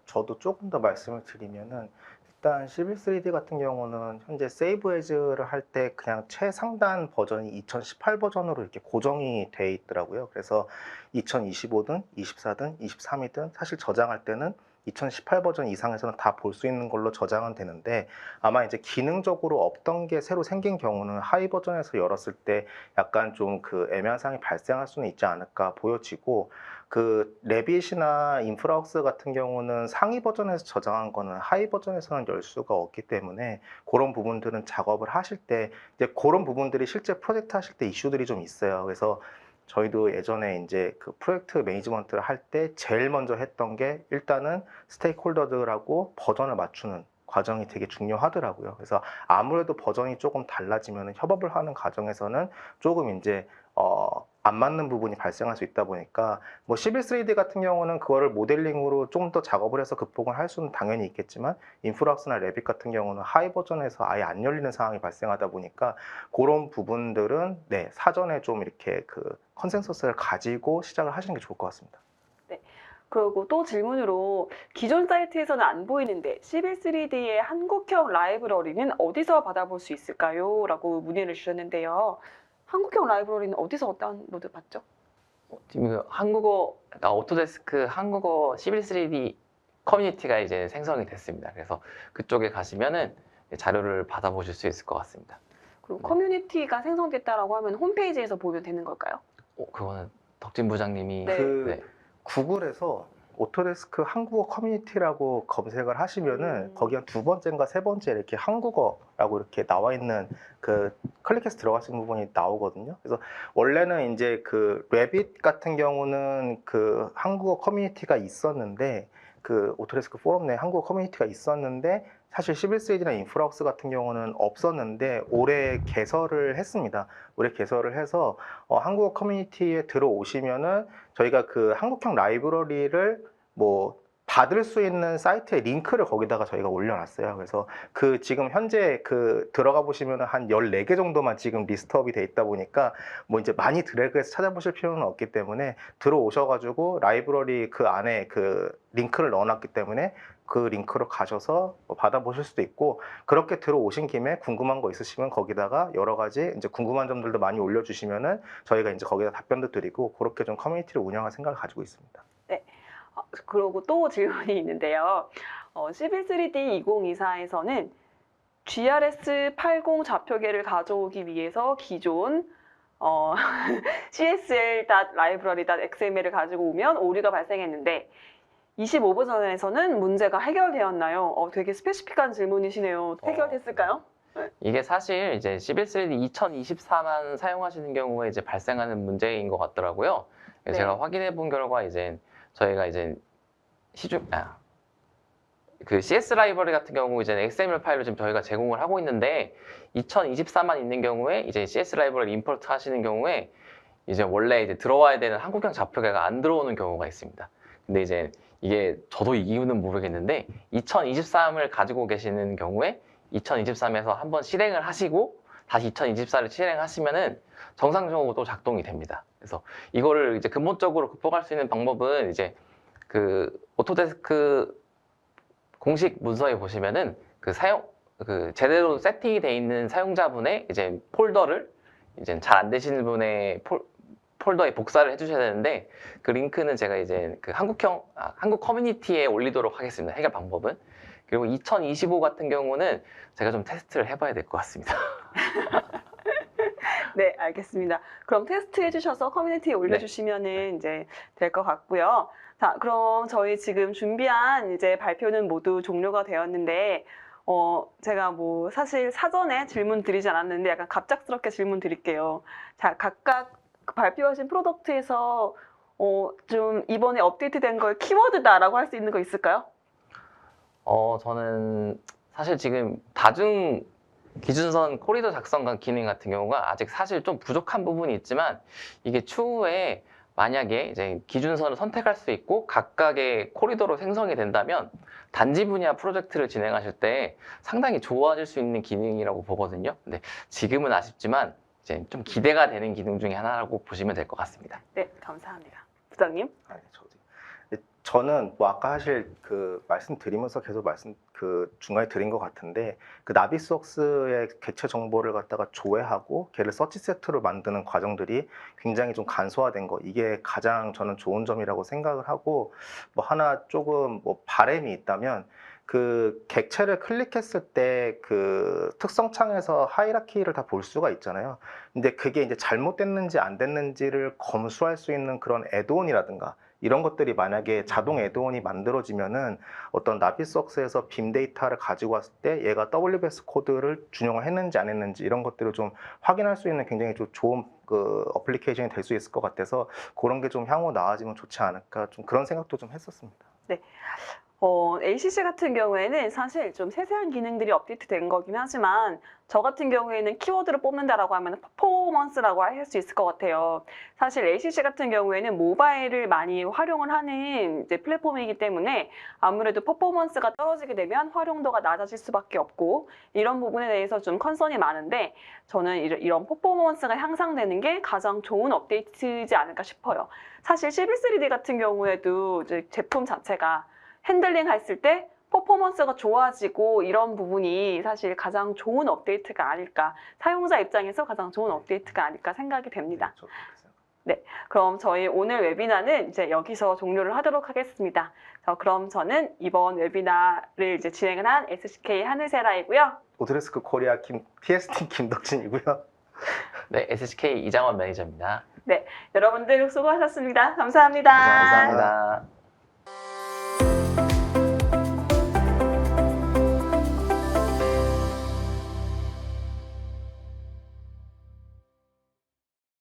저도 조금 더 말씀을 드리면은, 일단 11.3D 같은 경우는 현재 세이브 에즈를 할 때 그냥 최상단 버전이 2018 버전으로 이렇게 고정이 돼 있더라고요. 그래서 2025든 24든 23이든 사실 저장할 때는 2018 버전 이상에서는 다 볼 수 있는 걸로 저장은 되는데, 아마 이제 기능적으로 없던 게 새로 생긴 경우는 하이 버전에서 열었을 때 약간 좀 그 애매한 사항이 발생할 수는 있지 않을까 보여지고, 그 레빗이나 인프라웍스 같은 경우는 상위 버전에서 저장한 거는 하위 버전에서는 열 수가 없기 때문에, 그런 부분들은 작업을 하실 때 이제 그런 부분들이 실제 프로젝트 하실 때 이슈들이 좀 있어요. 그래서 저희도 예전에 이제 그 프로젝트 매니지먼트를 할 때 제일 먼저 했던 게 일단은 스테이크홀더들하고 버전을 맞추는 과정이 되게 중요하더라고요. 그래서 아무래도 버전이 조금 달라지면 협업을 하는 과정에서는 조금 이제 안 맞는 부분이 발생할 수 있다 보니까, 뭐 11.3D 같은 경우는 그거를 모델링으로 좀 더 작업을 해서 극복을 할 수는 당연히 있겠지만, 인프락스나 레빗 같은 경우는 하이 버전에서 아예 안 열리는 상황이 발생하다 보니까, 그런 부분들은 네, 사전에 좀 이렇게 그 컨센서스를 가지고 시작을 하시는 게 좋을 것 같습니다. 그리고 또 질문으로 기존 사이트에서는 안 보이는데 11.3D의 한국형 라이브러리는 어디서 받아볼 수 있을까요? 라고 문의를 주셨는데요. 한국형 라이브러리는 어디서 다운로드 받죠? 지금 오토데스크 한국어 11.3D 커뮤니티가 이제 생성이 됐습니다. 그래서 그쪽에 가시면은 자료를 받아보실 수 있을 것 같습니다. 그리고 커뮤니티가 생성됐다라고 하면 홈페이지에서 보면 되는 걸까요? 그거는 덕진 부장님이 네. 구글에서 오토데스크 한국어 커뮤니티라고 검색을 하시면은 거기 한 두 번째인가 세 번째 이렇게 한국어라고 이렇게 나와 있는 그 클릭해서 들어가시는 부분이 나오거든요. 그래서 원래는 이제 그 레빗 같은 경우는 그 한국어 커뮤니티가 있었는데, 그 오토데스크 포럼 내 한국어 커뮤니티가 있었는데, 사실 11.3D나 인프라웍스 같은 경우는 없었는데 올해 개설을 했습니다. 올해 개설을 해서 한국어 커뮤니티에 들어오시면은 저희가 그 한국형 라이브러리를 뭐 받을 수 있는 사이트의 링크를 거기다가 저희가 올려놨어요. 그래서 그 지금 현재 그 들어가 보시면 한 14개 정도만 지금 리스트업이 돼 있다 보니까 뭐 이제 많이 드래그해서 찾아보실 필요는 없기 때문에 들어오셔가지고 라이브러리 그 안에 그 링크를 넣어놨기 때문에 그 링크로 가셔서 뭐 받아보실 수도 있고, 그렇게 들어오신 김에 궁금한 거 있으시면 거기다가 여러 가지 이제 궁금한 점들도 많이 올려주시면은 저희가 이제 거기다 답변도 드리고 그렇게 좀 커뮤니티를 운영할 생각을 가지고 있습니다. 그리고 또 질문이 있는데요. 11-3D 2024에서는 GRS80 좌표계를 가져오기 위해서 기존 CSL.library.xml을 가지고 오면 오류가 발생했는데 25버전에서는 문제가 해결되었나요? 되게 스페시픽한 질문이시네요. 해결됐을까요? 이게 사실 이제 11-3D 2024만 사용하시는 경우에 이제 발생하는 문제인 것 같더라고요. 네. 제가 확인해 본 결과 이제 저희가 이제 그 CS 라이브러리 같은 경우 이제 XML 파일로 지금 저희가 제공을 하고 있는데 2024만 있는 경우에 이제 CS 라이브러리 임포트 하시는 경우에 이제 원래 이제 들어와야 되는 한국형 좌표계가 안 들어오는 경우가 있습니다. 근데 이제 이게 저도 이유는 모르겠는데 2023을 가지고 계시는 경우에 2023에서 한번 실행을 하시고 다시 2024를 실행하시면은 정상적으로 또 작동이 됩니다. 그래서 이거를 이제 근본적으로 극복할 수 있는 방법은 이제 그 오토데스크 공식 문서에 보시면은 그 제대로 세팅이 돼 있는 사용자분의 이제 폴더를 이제 잘 안 되시는 분의 폴더에 복사를 해주셔야 되는데 그 링크는 제가 이제 그 한국 커뮤니티에 올리도록 하겠습니다. 해결 방법은. 그리고 2025 같은 경우는 제가 좀 테스트를 해봐야 될 것 같습니다. 네, 알겠습니다. 그럼 테스트 해주셔서 커뮤니티에 올려주시면은 이제 될 것 같고요. 자, 그럼 저희 지금 준비한 이제 발표는 모두 종료가 되었는데, 제가 뭐 사실 사전에 질문 드리지 않았는데 약간 갑작스럽게 질문 드릴게요. 자, 각각 발표하신 프로덕트에서 좀 이번에 업데이트된 걸 키워드다라고 할 수 있는 거 있을까요? 저는 사실 지금 다중 기준선 코리도 작성 기능 같은 경우가 아직 사실 좀 부족한 부분이 있지만 이게 추후에 만약에 이제 기준선을 선택할 수 있고 각각의 코리도로 생성이 된다면 단지 분야 프로젝트를 진행하실 때 상당히 좋아질 수 있는 기능이라고 보거든요. 근데 지금은 아쉽지만 이제 좀 기대가 되는 기능 중에 하나라고 보시면 될 것 같습니다. 네, 감사합니다. 부장님. 저는 뭐 아까 사실 그 말씀드리면서 계속 중간에 드린 것 같은데 그 나비소스의 객체 정보를 갖다가 조회하고 걔를 서치 세트로 만드는 과정들이 굉장히 좀 간소화된 거, 이게 가장 저는 좋은 점이라고 생각을 하고, 뭐 하나 조금 뭐 바람이 있다면 그 객체를 클릭했을 때 그 특성창에서 하이라키를 다 볼 수가 있잖아요. 근데 그게 이제 잘못됐는지 안 됐는지를 검수할 수 있는 그런 애드온이라든가 이런 것들이 만약에 자동 애드온이 만들어지면은 어떤 나비소스에서 빔 데이터를 가지고 왔을 때 얘가 WBS 코드를 준용을 했는지 안 했는지 이런 것들을 좀 확인할 수 있는 굉장히 좀 좋은 그 어플리케이션이 될 수 있을 것 같아서 그런 게 좀 향후 나아지면 좋지 않을까, 좀 그런 생각도 좀 했었습니다. 네. ACC 같은 경우에는 사실 좀 세세한 기능들이 업데이트된 거긴 하지만 저 같은 경우에는 키워드를 뽑는다라고 하면 퍼포먼스라고 할 수 있을 것 같아요. 사실 ACC 같은 경우에는 모바일을 많이 활용을 하는 이제 플랫폼이기 때문에 아무래도 퍼포먼스가 떨어지게 되면 활용도가 낮아질 수밖에 없고 이런 부분에 대해서 좀 컨선이 많은데 저는 이런 퍼포먼스가 향상되는 게 가장 좋은 업데이트이지 않을까 싶어요. 사실 11-3D 같은 경우에도 이제 제품 자체가 핸들링 했을 때 퍼포먼스가 좋아지고 이런 부분이 사실 가장 좋은 업데이트가 아닐까, 사용자 입장에서 가장 좋은 업데이트가 아닐까 생각이 됩니다. 네, 그럼 저희 오늘 웨비나는 이제 여기서 종료를 하도록 하겠습니다. 그럼 저는 이번 웨비나를 이제 진행을 한 SCK 하늘세라이고요. 오토데스크 코리아 TST 김덕진이고요. 네, SCK 이장원 매니저입니다. 네, 여러분들 수고하셨습니다. 감사합니다. 감사합니다.